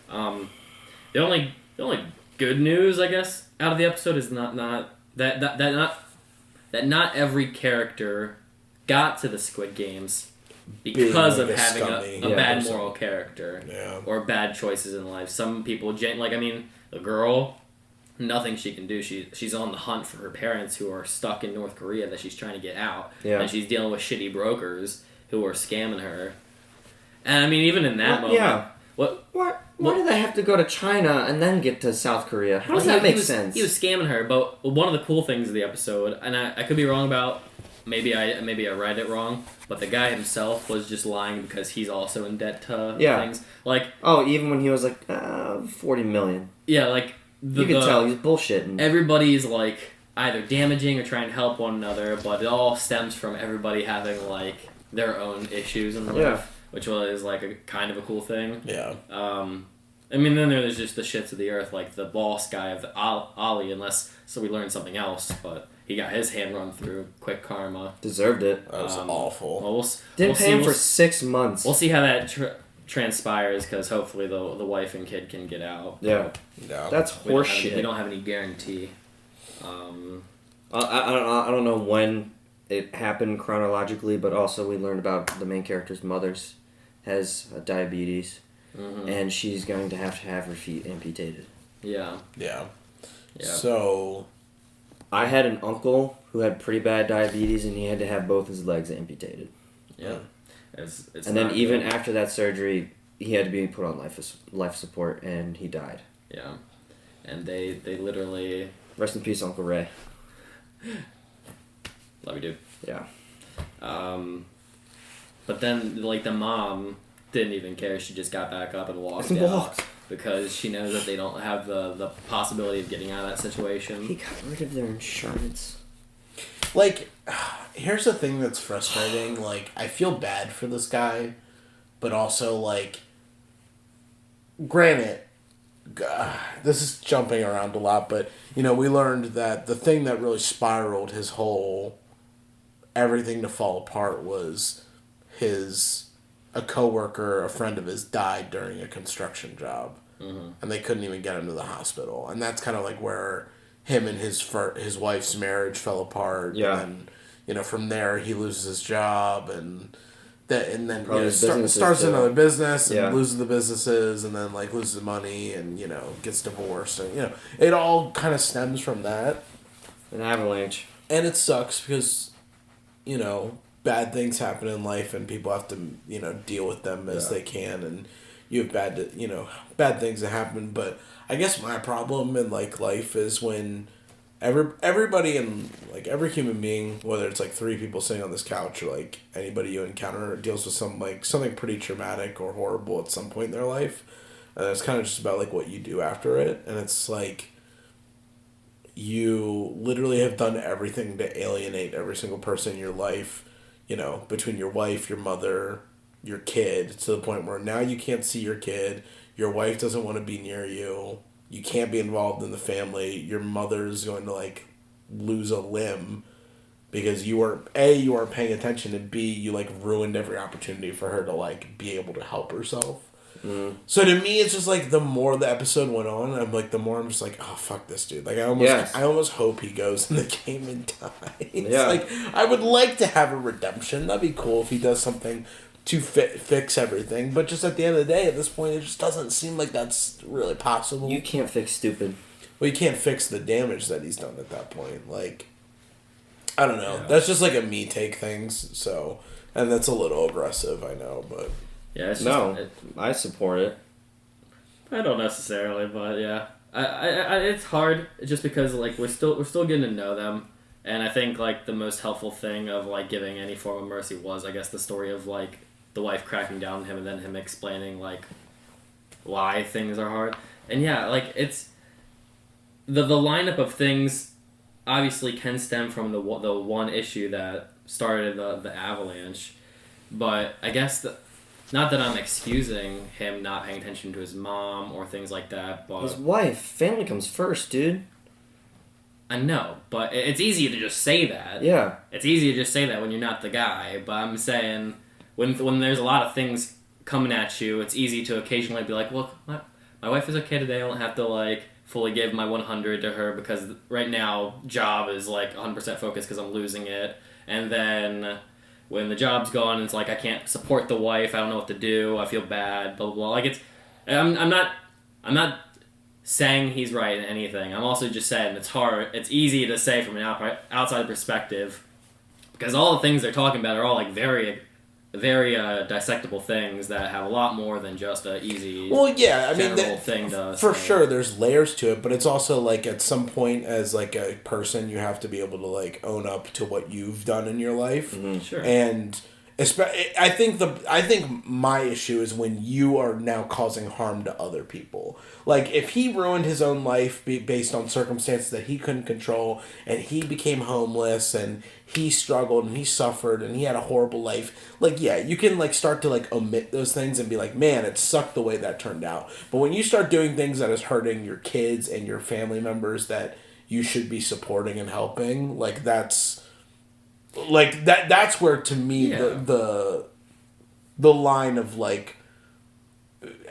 the only good news, I guess, out of the episode is not every character got to the Squid Games because of having a bad moral character or bad choices in life. Some people, like, I mean, the girl, nothing she can do. She's on the hunt for her parents who are stuck in North Korea that she's trying to get out. Yeah. And she's dealing with shitty brokers who are scamming her. And, I mean, even in that moment... Yeah. Why did they have to go to China and then get to South Korea? How does that make sense? He was scamming her, but one of the cool things of the episode, and I could be wrong about... Maybe I read it wrong, but the guy himself was just lying because he's also in debt to things. Like, even when he was like 40 million. Yeah, like you can tell he's bullshitting. Everybody's like either damaging or trying to help one another, but it all stems from everybody having like their own issues in life, which was like a kind of a cool thing. Yeah. I mean, then there's just the shits of the earth, like the boss guy of the Ollie, so we learned something else, but he got his hand run through. Quick karma. Deserved it. That was awful. Well, Didn't pay him for 6 months. We'll see how that transpires, because hopefully the wife and kid can get out. Yeah. That's horseshit. We don't have any guarantee. I don't know when it happened chronologically, but also we learned about the main character's mother's has diabetes, and she's going to have her feet amputated. Yeah. So, I had an uncle who had pretty bad diabetes, and he had to have both his legs amputated. Yeah. It's and then even after that surgery, he had to be put on life support, and he died. Yeah. And they literally... Rest in peace, Uncle Ray. Love you, dude. Yeah. But then, like, the mom didn't even care. She just got back up and walked out. Because she knows that they don't have the possibility of getting out of that situation. He got rid of their insurance. Like, here's the thing that's frustrating. Like, I feel bad for this guy, but also, like, granted, this is jumping around a lot, but, we learned that the thing that really spiraled his whole everything to fall apart was a coworker, a friend of his, died during a construction job, and they couldn't even get him to the hospital, and that's kind of like where him and his wife's marriage fell apart. Yeah. And then, from there he loses his job, and and then Probably businesses starts too. another business and Yeah. loses the businesses and then like loses money and gets divorced and it all kind of stems from that. An avalanche. And it sucks because bad things happen in life and people have to deal with them as they can, and you have bad things that happen. But I guess my problem in like life is when everybody in like every human being, whether it's like three people sitting on this couch or like anybody you encounter, deals with something pretty traumatic or horrible at some point in their life, and it's kind of just about like what you do after it. And it's like you literally have done everything to alienate every single person in your life, between your wife, your mother, your kid, to the point where now you can't see your kid, your wife doesn't want to be near you, you can't be involved in the family, your mother's going to like lose a limb because you weren't paying attention, and B, you like ruined every opportunity for her to like be able to help herself. So to me, it's just like the more the episode went on, I'm like the more I'm just like, oh fuck this dude. Like I almost hope he goes in the game and dies. Yeah. Like I would like to have a redemption. That'd be cool if he does something to fix everything. But just at the end of the day, at this point, it just doesn't seem like that's really possible. You can't fix stupid. Well, you can't fix the damage that he's done at that point. Like I don't know. Yeah. That's just like a me take things. So, and that's a little aggressive, I know, but. Yeah, it's just, No, I support it. I don't necessarily, but yeah, I it's hard just because like we're still getting to know them, and I think like the most helpful thing of like giving any form of mercy was, I guess, the story of like the wife cracking down on him and then him explaining like why things are hard. And yeah, like it's the lineup of things obviously can stem from the one issue that started the avalanche, but I guess not that I'm excusing him not paying attention to his mom or things like that, but His wife. Family comes first, dude. I know, but it's easy to just say that. Yeah. It's easy to just say that when you're not the guy, but I'm saying when there's a lot of things coming at you, it's easy to occasionally be like, well, my wife is okay today, I don't have to like fully give my 100 to her because right now job is like 100% focused because I'm losing it, and then when the job's gone, it's like I can't support the wife. I don't know what to do. I feel bad. Blah blah blah. Like I'm not saying he's right in anything. I'm also just saying it's hard. It's easy to say from an outside perspective because all the things they're talking about are all like very, very dissectable things that have a lot more than just a easy. Well, yeah, I mean, general thing to for say. sure, there's layers to it, but it's also like at some point, as like a person, you have to be able to like own up to what you've done in your life, Sure. and I think my issue is when you are now causing harm to other people. Like if he ruined his own life based on circumstances that he couldn't control, and he became homeless, and he struggled, and he suffered, and he had a horrible life. Like yeah, you can like start to like omit those things and be like, man, it sucked the way that turned out. But when you start doing things that is hurting your kids and your family members that you should be supporting and helping, like that's. Like that's where to me the line of like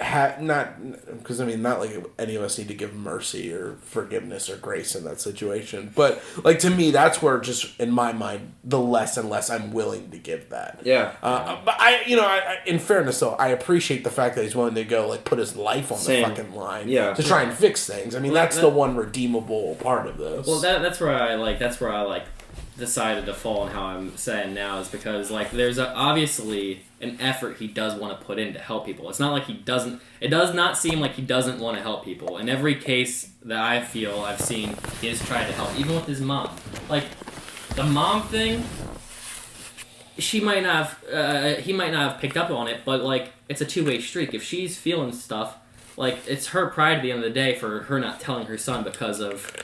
not because I mean not like any of us need to give mercy or forgiveness or grace in that situation, but like to me that's where just in my mind the less and less I'm willing to give that. Yeah. But I in fairness though, I appreciate the fact that he's willing to go like put his life on the fucking line to try and fix things. I mean that's the one redeemable part of this. Well, that's where I decided to fall on how I'm saying now is because like there's obviously an effort he does want to put in to help people. It's not like it does not seem like he doesn't want to help people. In every case that I feel I've seen, he has tried to help, even with his mom. Like the mom thing, he might not have picked up on it, but like it's a two-way streak. If she's feeling stuff, like it's her pride at the end of the day for her not telling her son because of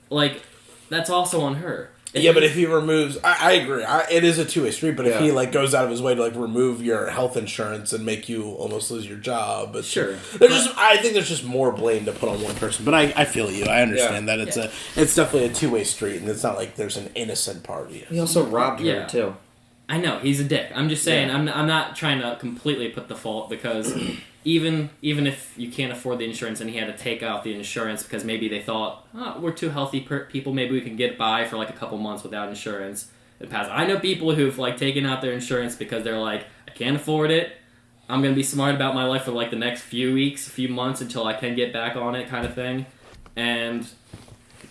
like that's also on her. Yeah, but if he removes, I agree. It is a two-way street. But if he like goes out of his way to like remove your health insurance and make you almost lose your job, sure. I think there's just more blame to put on one person. But I feel you. I understand that it's definitely a two-way street, and it's not like there's an innocent party. He also robbed her too. I know he's a dick. I'm just saying. I'm not trying to completely put the fault because even if you can't afford the insurance and he had to take out the insurance because maybe they thought we're two healthy people, maybe we can get by for like a couple months without insurance. in the past. I know people who've like taken out their insurance because they're like, I can't afford it. I'm gonna be smart about my life for like the next few weeks, few months until I can get back on it, kind of thing. And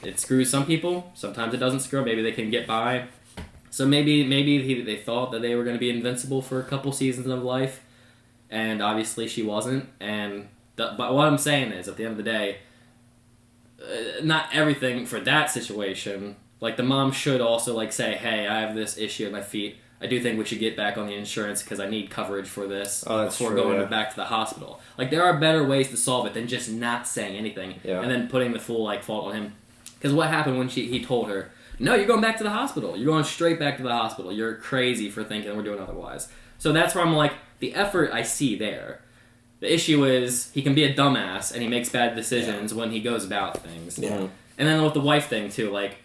it screws some people. Sometimes it doesn't screw. Maybe they can get by. So maybe they thought that they were gonna be invincible for a couple seasons of life, and obviously she wasn't. But what I'm saying is, at the end of the day, not everything for that situation. Like the mom should also like say, "Hey, I have this issue with my feet. I do think we should get back on the insurance because I need coverage for this before going back to the hospital." Like there are better ways to solve it than just not saying anything and then putting the full like fault on him. Because what happened when he told her, "No, you're going back to the hospital. You're going straight back to the hospital. You're crazy for thinking we're doing otherwise." So that's where I'm like, the effort I see there. The issue is he can be a dumbass and he makes bad decisions when he goes about things. Yeah. And then with the wife thing too, like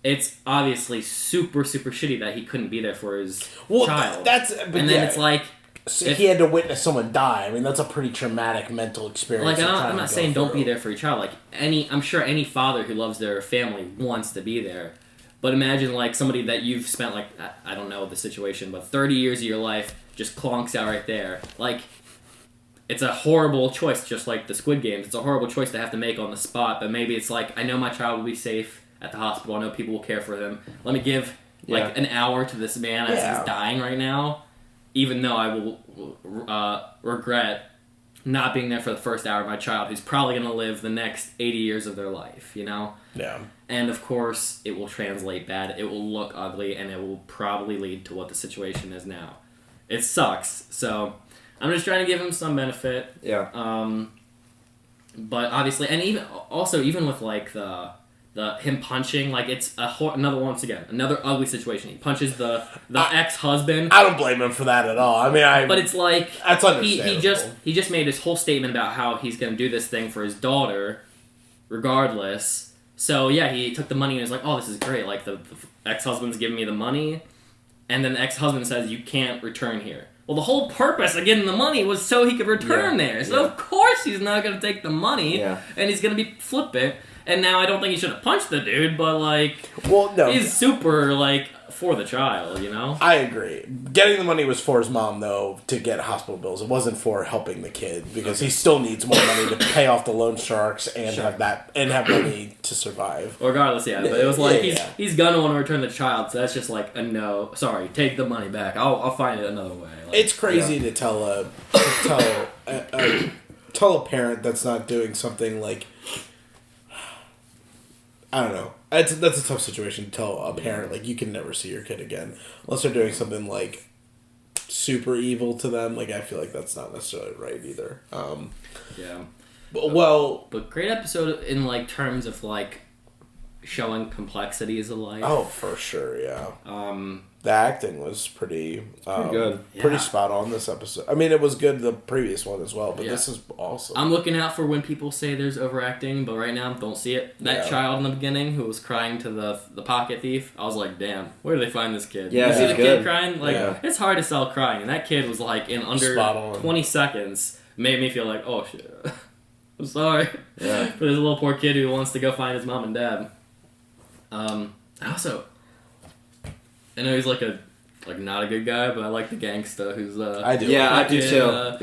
it's obviously super super shitty that he couldn't be there for his child. It's like so he had to witness someone die. I mean, that's a pretty traumatic mental experience. Like I'm not saying don't be there for your child. Like I'm sure any father who loves their family wants to be there. But imagine like somebody that you've spent like I don't know the situation, but 30 years of your life just clonks out right there. Like it's a horrible choice, just like the Squid Games. It's a horrible choice to have to make on the spot. But maybe it's like I know my child will be safe at the hospital. I know people will care for him. Let me give like an hour to this man as he's dying right now, even though I will regret not being there for the first hour of my child, who's probably going to live the next 80 years of their life, you know? Yeah. And of course, it will translate bad, it will look ugly, and it will probably lead to what the situation is now. It sucks, so I'm just trying to give him some benefit. Yeah. But obviously, and even with like the him punching, like it's another ugly situation. He punches the ex-husband. I don't blame him for that at all. I mean, but it's like that's understandable. He just made his whole statement about how he's going to do this thing for his daughter, regardless. So yeah, he took the money and was like, "Oh, this is great." Like the ex-husband's giving me the money, and then the ex-husband says, "You can't return here." Well, the whole purpose of getting the money was so he could return there. So of course he's not going to take the money, and he's going to be flippant. And now I don't think he should have punched the dude, but like, he's super like for the child, you know? I agree. Getting the money was for his mom, though, to get hospital bills. It wasn't for helping the kid because he still needs more money to pay off the loan sharks and have money to survive. Regardless, but it was like he's gonna want to return the child, so that's just like a no. Sorry, take the money back. I'll find it another way. Like, it's crazy to tell a parent that's not doing something like. I don't know. That's a tough situation to tell a parent, like, you can never see your kid again. Unless they're doing something, like, super evil to them. Like, I feel like that's not necessarily right either. But great episode in, like, terms of, like, showing complexities of life. Oh, for sure, yeah. The acting was pretty good. Pretty spot on this episode. I mean, it was good the previous one as well, but this is awesome. I'm looking out for when people say there's overacting, but right now, don't see it. That child in the beginning who was crying to the pocket thief, I was like, damn, where did they find this kid? Yeah, you see the good. kid crying? Like, it's hard to sell crying, and that kid was like, in under 20 seconds, made me feel like, oh shit, I'm sorry. Yeah. For this little poor kid who wants to go find his mom and dad. I know he's like not a good guy, but I like the gangsta who's I do. Yeah, I do too.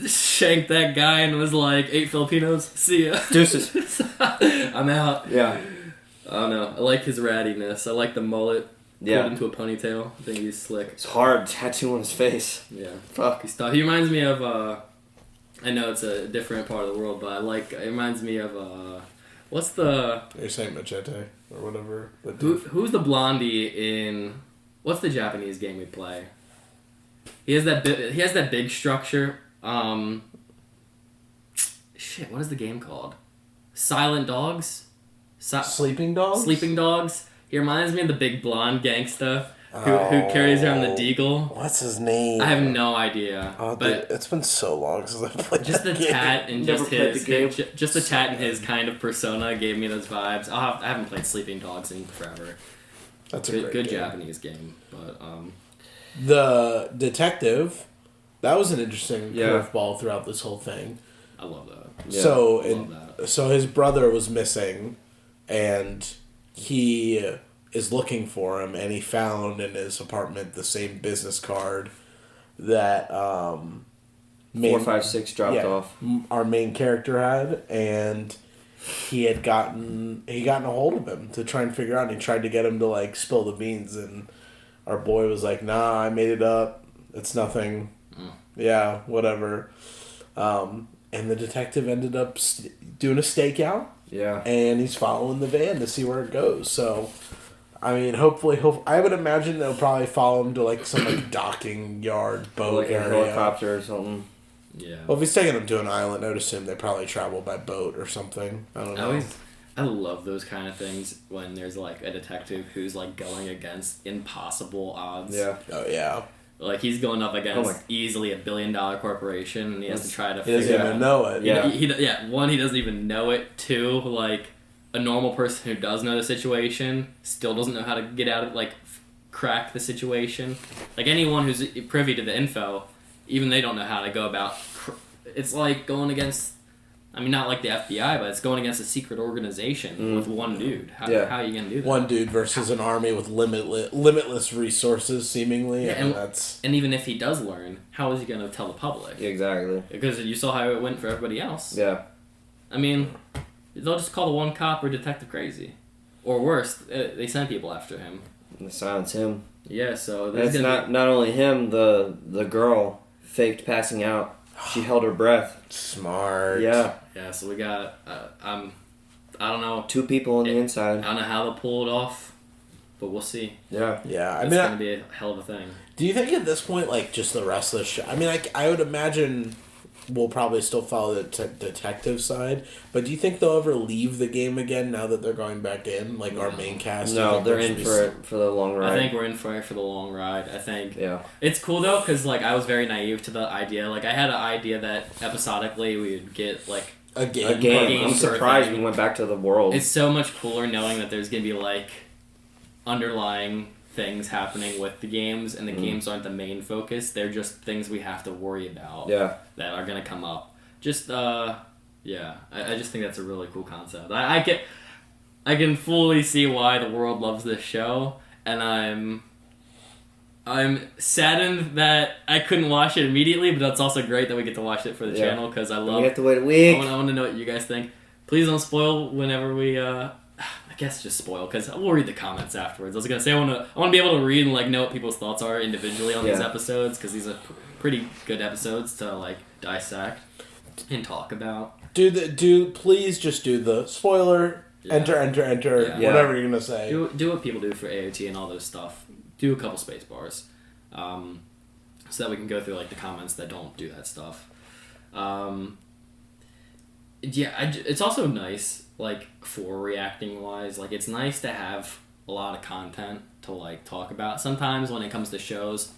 Shanked that guy and was like, 8 Filipinos, see ya. Deuces. I'm out. Yeah. I don't know. I like his rattiness. I like the mullet pulled into a ponytail. I think he's slick. It's hard tattoo on his face. Yeah. Fuck. He's tough. He reminds me of I know it's a different part of the world, but it reminds me of what's the... You're saying Machete or whatever. Who's the blondie in... What's the Japanese game we play? He has that big structure. Shit, what is the game called? Silent Dogs? Sleeping Dogs? Sleeping Dogs. He reminds me of the big blonde gangsta who carries around the deagle. What's his name? I have no idea. But it's been so long since I played just that the game. tat and just the tat and his kind of persona gave me those vibes. I haven't played Sleeping Dogs in forever. That's a good game. Japanese game, but the detective, that was an interesting curveball throughout this whole thing. I love that. Yeah, so his brother was missing, and he is looking for him, and he found in his apartment the same business card that 456 dropped off. Our main character had, and he had gotten a hold of him to try and figure out. And he tried to get him to like spill the beans, and our boy was like, "Nah, I made it up. It's nothing. Yeah, whatever." And the detective ended up doing a stakeout. Yeah. And he's following the van to see where it goes. So, I mean, hopefully, I would imagine they'll probably follow him to like some like docking yard boat like a area. helicopter or something. Yeah. Well, if he's taking them to an island, I would assume they probably travel by boat or something. I don't know. I love those kind of things when there's like a detective who's like going against impossible odds. Yeah. Oh yeah. Like he's going up against easily $1 billion corporation, and he has to try to. He doesn't even know it. Yeah. One, he doesn't even know it. Two, like a normal person who does know the situation still doesn't know how to get out of crack the situation. Like anyone who's privy to the info, even they don't know how to go about. It's like going against. I mean, not like the FBI, but it's going against a secret organization with one dude. How are you gonna do that? One dude versus an army with limitless resources, seemingly. Yeah, and even if he does learn, how is he gonna tell the public? Exactly. Because you saw how it went for everybody else. Yeah. I mean, they'll just call the one cop or detective crazy, or worse, they send people after him. And silence him. Yeah, so it's not only him. The girl faked passing out. She held her breath. Smart. Yeah. Yeah, so we got, I don't know. 2 people on the inside. I don't know how they'll pull it off, but we'll see. Yeah. Yeah. It's going to be a hell of a thing. Do you think at this point, like, just the rest of the show, I mean, I would imagine we'll probably still follow the detective side, but do you think they'll ever leave the game again now that they're going back in? Like, our main cast? No, they're in for the long ride. I think we're in for the long ride. I think. Yeah. It's cool, though, because, like, I was very naive to the idea. Like, I had an idea that episodically we would get, like, a game. I'm surprised we went back to the world. It's so much cooler knowing that there's going to be, like, underlying things happening with the games, and the games aren't the main focus. They're just things we have to worry about that are going to come up. Just, I just think that's a really cool concept. I can fully see why the world loves this show, and I'm saddened that I couldn't watch it immediately, but that's also great that we get to watch it for the channel, because I love... We have to wait a week. I want to know what you guys think. Please don't spoil whenever we... I guess just spoil, because we'll read the comments afterwards. I was going to say, I want to be able to read and like know what people's thoughts are individually on these episodes, because these are pretty good episodes to like dissect and talk about. Please just do the spoiler, enter, whatever you're going to say. Do what people do for AOT and all those stuff. Do a couple space bars. So that we can go through like the comments that don't do that stuff. It's also nice, like, for reacting wise, like, it's nice to have a lot of content to, like, talk about. Sometimes when it comes to shows,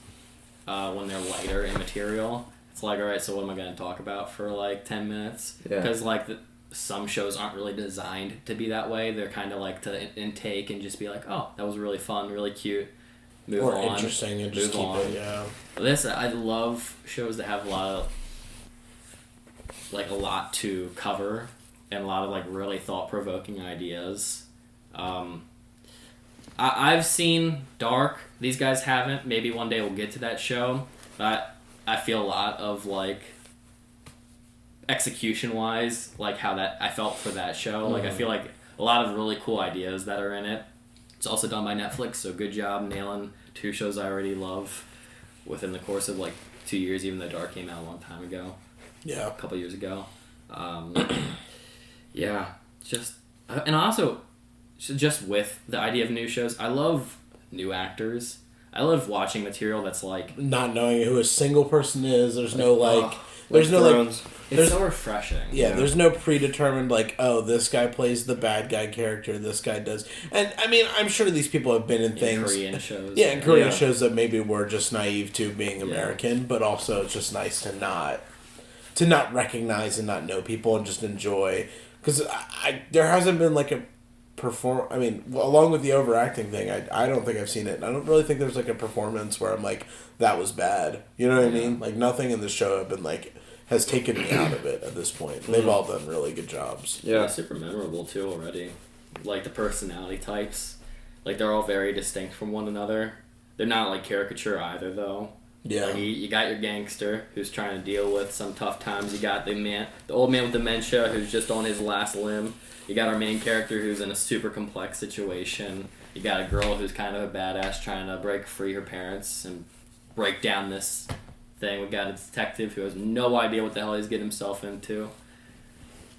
when they're lighter in material, it's like, alright, so what am I going to talk about for, like, 10 minutes? Because, like, some shows aren't really designed to be that way. They're kind of, like, to intake and just be like, oh, that was really fun, really cute. Move on. Or interesting and just keep it, yeah. I love shows that have a lot to cover and a lot of like really thought-provoking ideas. I've seen Dark. These guys haven't. Maybe one day we'll get to that show. But I feel a lot of like execution-wise, like how that I felt for that show. Like I feel like a lot of really cool ideas that are in it. It's also done by Netflix, so good job nailing 2 shows I already love within the course of like 2 years, even though Dark came out a long time ago. Yeah. A couple years ago. And also, just with the idea of new shows, I love new actors. I love watching material that's like... Not knowing who a single person is, there's no like... There's no like... It's so refreshing. Yeah, there's no predetermined like, oh, this guy plays the bad guy character, this guy does. And I mean, I'm sure these people have been in things. Korean shows. Yeah, in Korean shows that maybe we're just naive to being American, but also it's just nice to not recognize and not know people and just enjoy. Because there hasn't been like a along with the overacting thing, I don't think I've seen it. I don't really think there's like a performance where I'm like, that was bad. You know what I mean? Like nothing in the show have been like has taken me out of it at this point. They've all done really good jobs. Yeah, super memorable too already. Like the personality types. Like, they're all very distinct from one another. They're not, like, caricature either, though. Yeah. Like, you got your gangster who's trying to deal with some tough times. You got the old man with dementia who's just on his last limb. You got our main character who's in a super complex situation. You got a girl who's kind of a badass trying to break free her parents and break down this thing. We got a detective who has no idea what the hell he's getting himself into.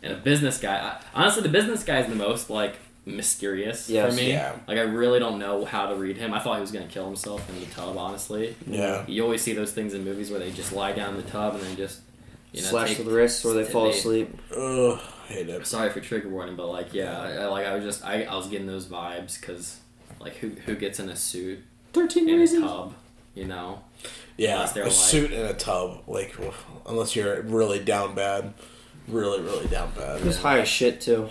And a business guy. Honestly, the business guy is the most, like, mysterious for me. Yeah. Like, I really don't know how to read him. I thought he was going to kill himself in the tub, honestly. Yeah. You always see those things in movies where they just lie down in the tub and then just, slash to the wrists or they fall asleep. Ugh, I hate it. Sorry for trigger warning, but, like, yeah, I was getting those vibes because, like, who gets in a suit 13 in reasons. a tub, you know? Yeah, Unless they're, a like, suit in a tub, like, unless you're really down bad. Really, really down bad. He was high as shit, too.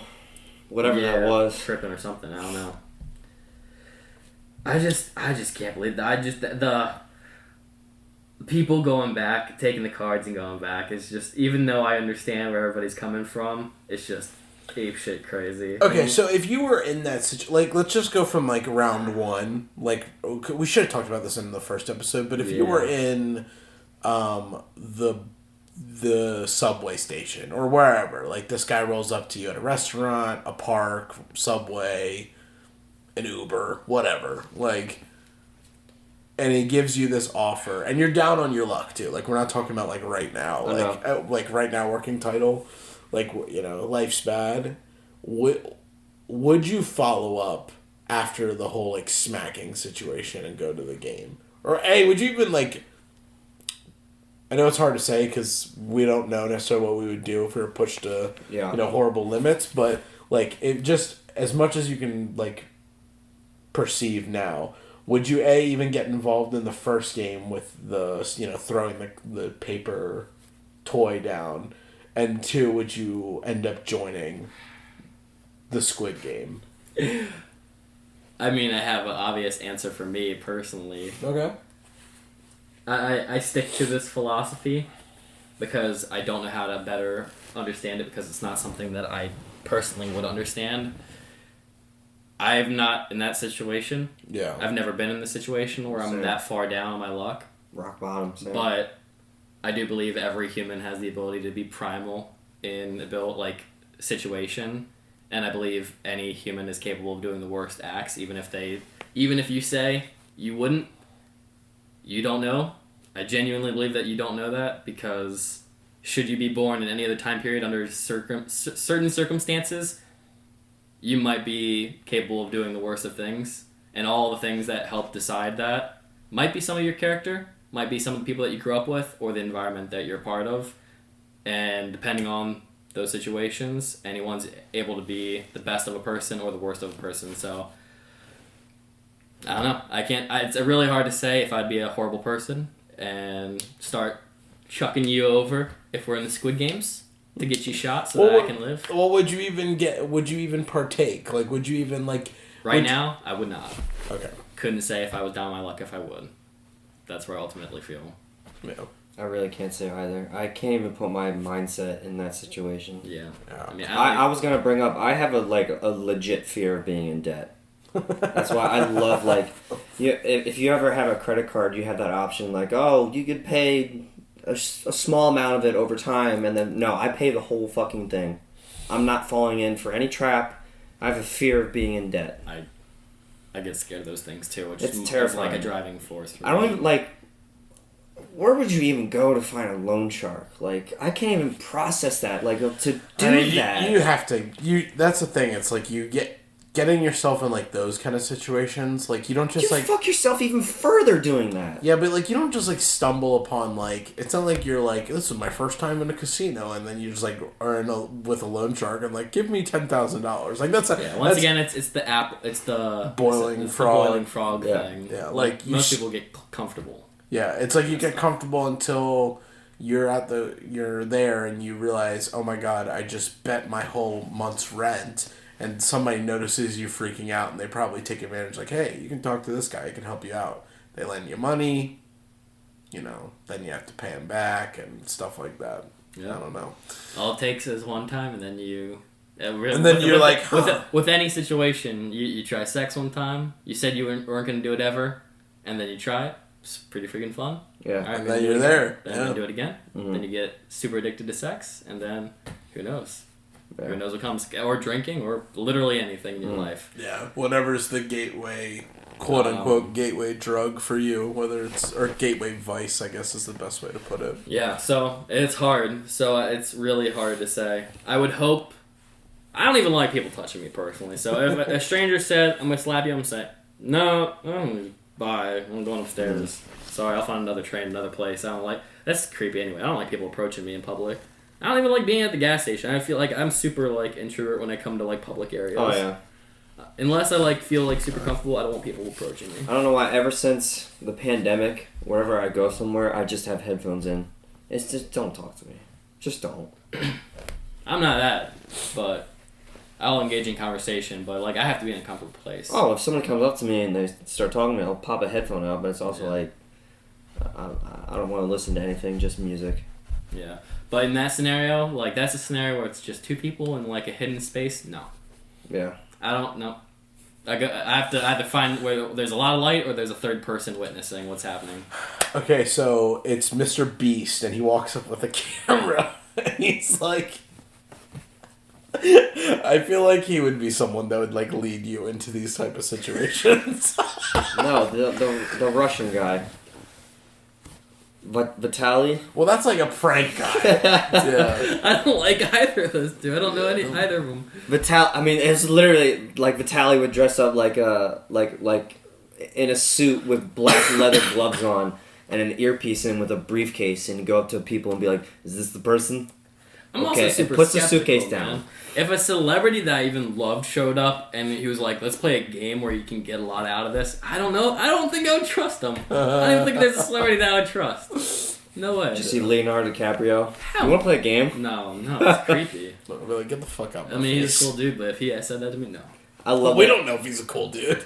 Whatever that was. Tripping or something, I don't know. I just can't believe that. The people going back, taking the cards and going back, is just, even though I understand where everybody's coming from, it's just ape shit crazy. Okay, so if you were in that situation, like, let's just go from, like, round one. Like, we should have talked about this in the first episode, but if you were in the subway station or wherever, like, this guy rolls up to you at a restaurant, a park, subway, an Uber, whatever, like, and he gives you this offer, and you're down on your luck too. Like, we're not talking about, like, right now, like right now, working title, like, you know, life's bad. Would you follow up after the whole, like, smacking situation and go to the game, or would you even, like? I know it's hard to say because we don't know necessarily what we would do if we were pushed to, you know, horrible limits. But, like, it just, as much as you can, like, perceive now, would you, even get involved in the first game with the, you know, throwing the paper toy down? And 2, would you end up joining the Squid Game? I mean, I have an obvious answer for me, personally. Okay. I stick to this philosophy because I don't know how to better understand it because it's not something that I personally would understand. I'm not in that situation. Yeah. I've never been in the situation where I'm that far down on my luck. Rock bottom. Same. But I do believe every human has the ability to be primal in a situation, and I believe any human is capable of doing the worst acts, even if you say you wouldn't. You don't know. I genuinely believe that you don't know that because should you be born in any other time period under certain circumstances, you might be capable of doing the worst of things. And all the things that help decide that might be some of your character, might be some of the people that you grew up with, or the environment that you're part of. And depending on those situations, anyone's able to be the best of a person or the worst of a person. So I don't know. It's really hard to say if I'd be a horrible person and start chucking you over if we're in the Squid Games to get you shot so that I can live. Well, would you even partake? Like, would you even, like... Right now, I would not. Okay. Couldn't say if I was down on my luck if I would. That's where I ultimately feel. Yeah. I really can't say either. I can't even put my mindset in that situation. Yeah. I mean, I was going to bring up, I have a legit fear of being in debt. That's why I love, like, if you ever have a credit card, you have that option, like, oh, you could pay a small amount of it over time, and then, no, I pay the whole fucking thing. I'm not falling in for any trap. I have a fear of being in debt. I get scared of those things, too, which it's is terrifying. like a driving force for I don't me. even, like, where would you even go to find a loan shark? Like, I can't even process that, like, to do that. You have to, that's the thing, it's like, getting yourself in, like, those kind of situations, like, you don't just, like... fuck yourself even further doing that. Yeah, but, like, you don't just, like, stumble upon, like... It's not like you're, like, this is my first time in a casino, and then you just, like, are with a loan shark and, like, give me $10,000. Like, that's... Once again, it's the app... It's the... Boiling it's frog. The boiling frog thing. Yeah, like most people get comfortable. Yeah, it's like you get comfortable until you're there and you realize, oh my god, I just bet my whole month's rent... And somebody notices you freaking out, and they probably take advantage, like, hey, you can talk to this guy, he can help you out. They lend you money, you know, then you have to pay him back, and stuff like that. Yeah. I don't know. All it takes is one time, and then you And then you're like, huh. with any situation, you try sex one time. You said you weren't going to do it ever, and then you try it. It's pretty freaking fun. Yeah. All right, And then you're there. Then you do it again. Then you get super addicted to sex, and then who knows? Yeah. Who knows what comes? Or drinking, or literally anything in your life. Yeah, whatever's the gateway, quote unquote, gateway drug for you, whether it's, or gateway vice, I guess is the best way to put it. Yeah, so it's hard. So it's really hard to say. I would hope. I don't even like people touching me personally. So if a stranger said, I'm going to slap you, I'm going to say, no, bye, I'm going upstairs. Sorry, I'll find another train, another place. I don't like, that's creepy anyway. I don't like people approaching me in public. I don't even like being at the gas station. I feel like I'm super like introvert when I come to like public areas. Oh yeah. Unless I like feel like super comfortable, I don't want people approaching me. I don't know why. Ever since the pandemic, wherever I go somewhere, I just have headphones in. It's just don't talk to me. Just don't. I'm not that, but I'll engage in conversation. But like I have to be in a comfortable place. Oh, if someone comes up to me and they start talking to me, I'll pop a headphone out. But it's also like I don't want to listen to anything, just music. Yeah, but in that scenario, like that's a scenario where it's just two people in like a hidden space. No. Yeah. I don't know. I have to either find where there's a lot of light or there's a third person witnessing what's happening. Okay, so it's Mr. Beast, and he walks up with a camera, and he's like... I feel like he would be someone that would, like, lead you into these type of situations. No, the Russian guy. Vitaly? Well, that's like a prank guy. Yeah. I don't like either of those two. I don't know either of them. I mean, it's literally like Vitaly would dress up like in a suit with black leather gloves on and an earpiece in with a briefcase and go up to people and be like, "Is this the person?" I'm also super puts the skeptical, suitcase down. Man. If a celebrity that I even loved showed up and he was like, let's play a game where you can get a lot out of this, I don't know. I don't think I would trust him. I don't even think there's a celebrity that I would trust. No way. Did you see Leonardo DiCaprio? How? You want to play a game? No, it's creepy. Really, get the fuck out of my I mean, face. he's a cool dude, but if he had said that to me, no. I love We it. don't know if he's a cool dude.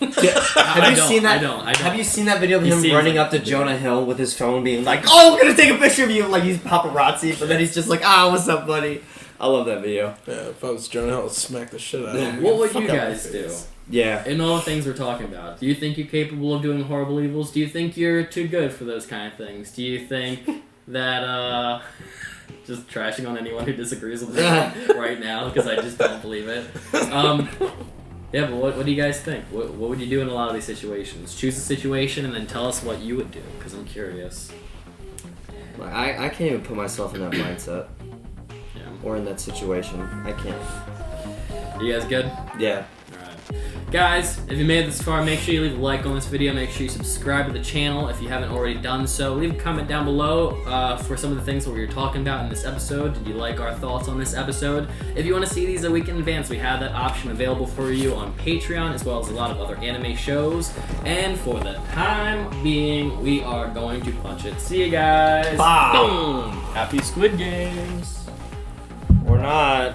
Have you seen that? I don't. Have you seen that video of He him seems running like up to Jonah Hill with his phone, being like, "Oh, I'm gonna take a picture of you," like he's paparazzi, but then he's just like, "Ah, what's up, buddy?" I love that video. Yeah, if I was Jonah Hill, I'd smack the shit out of him. What would Fuck you out my guys do? face. Yeah. In all the things we're talking about, do you think you're capable of doing horrible evils? Do you think you're too good for those kind of things? Do you think that, just trashing on anyone who disagrees with me right now, because I just don't believe it. Yeah, but what do you guys think? What would you do in a lot of these situations? Choose a situation and then tell us what you would do, because I'm curious. I can't even put myself in that mindset. Yeah. Or in that situation. I can't. You guys good? Yeah. Alright. Guys, if you made it this far, make sure you leave a like on this video. Make sure you subscribe to the channel if you haven't already done so. Leave a comment down below for some of the things that we were talking about in this episode. Did you like our thoughts on this episode? If you want to see these a week in advance, we have that option available for you on Patreon, as well as a lot of other anime shows. And for the time being, we are going to punch it. See you guys. Bye. Boom. Happy Squid Games. Or not.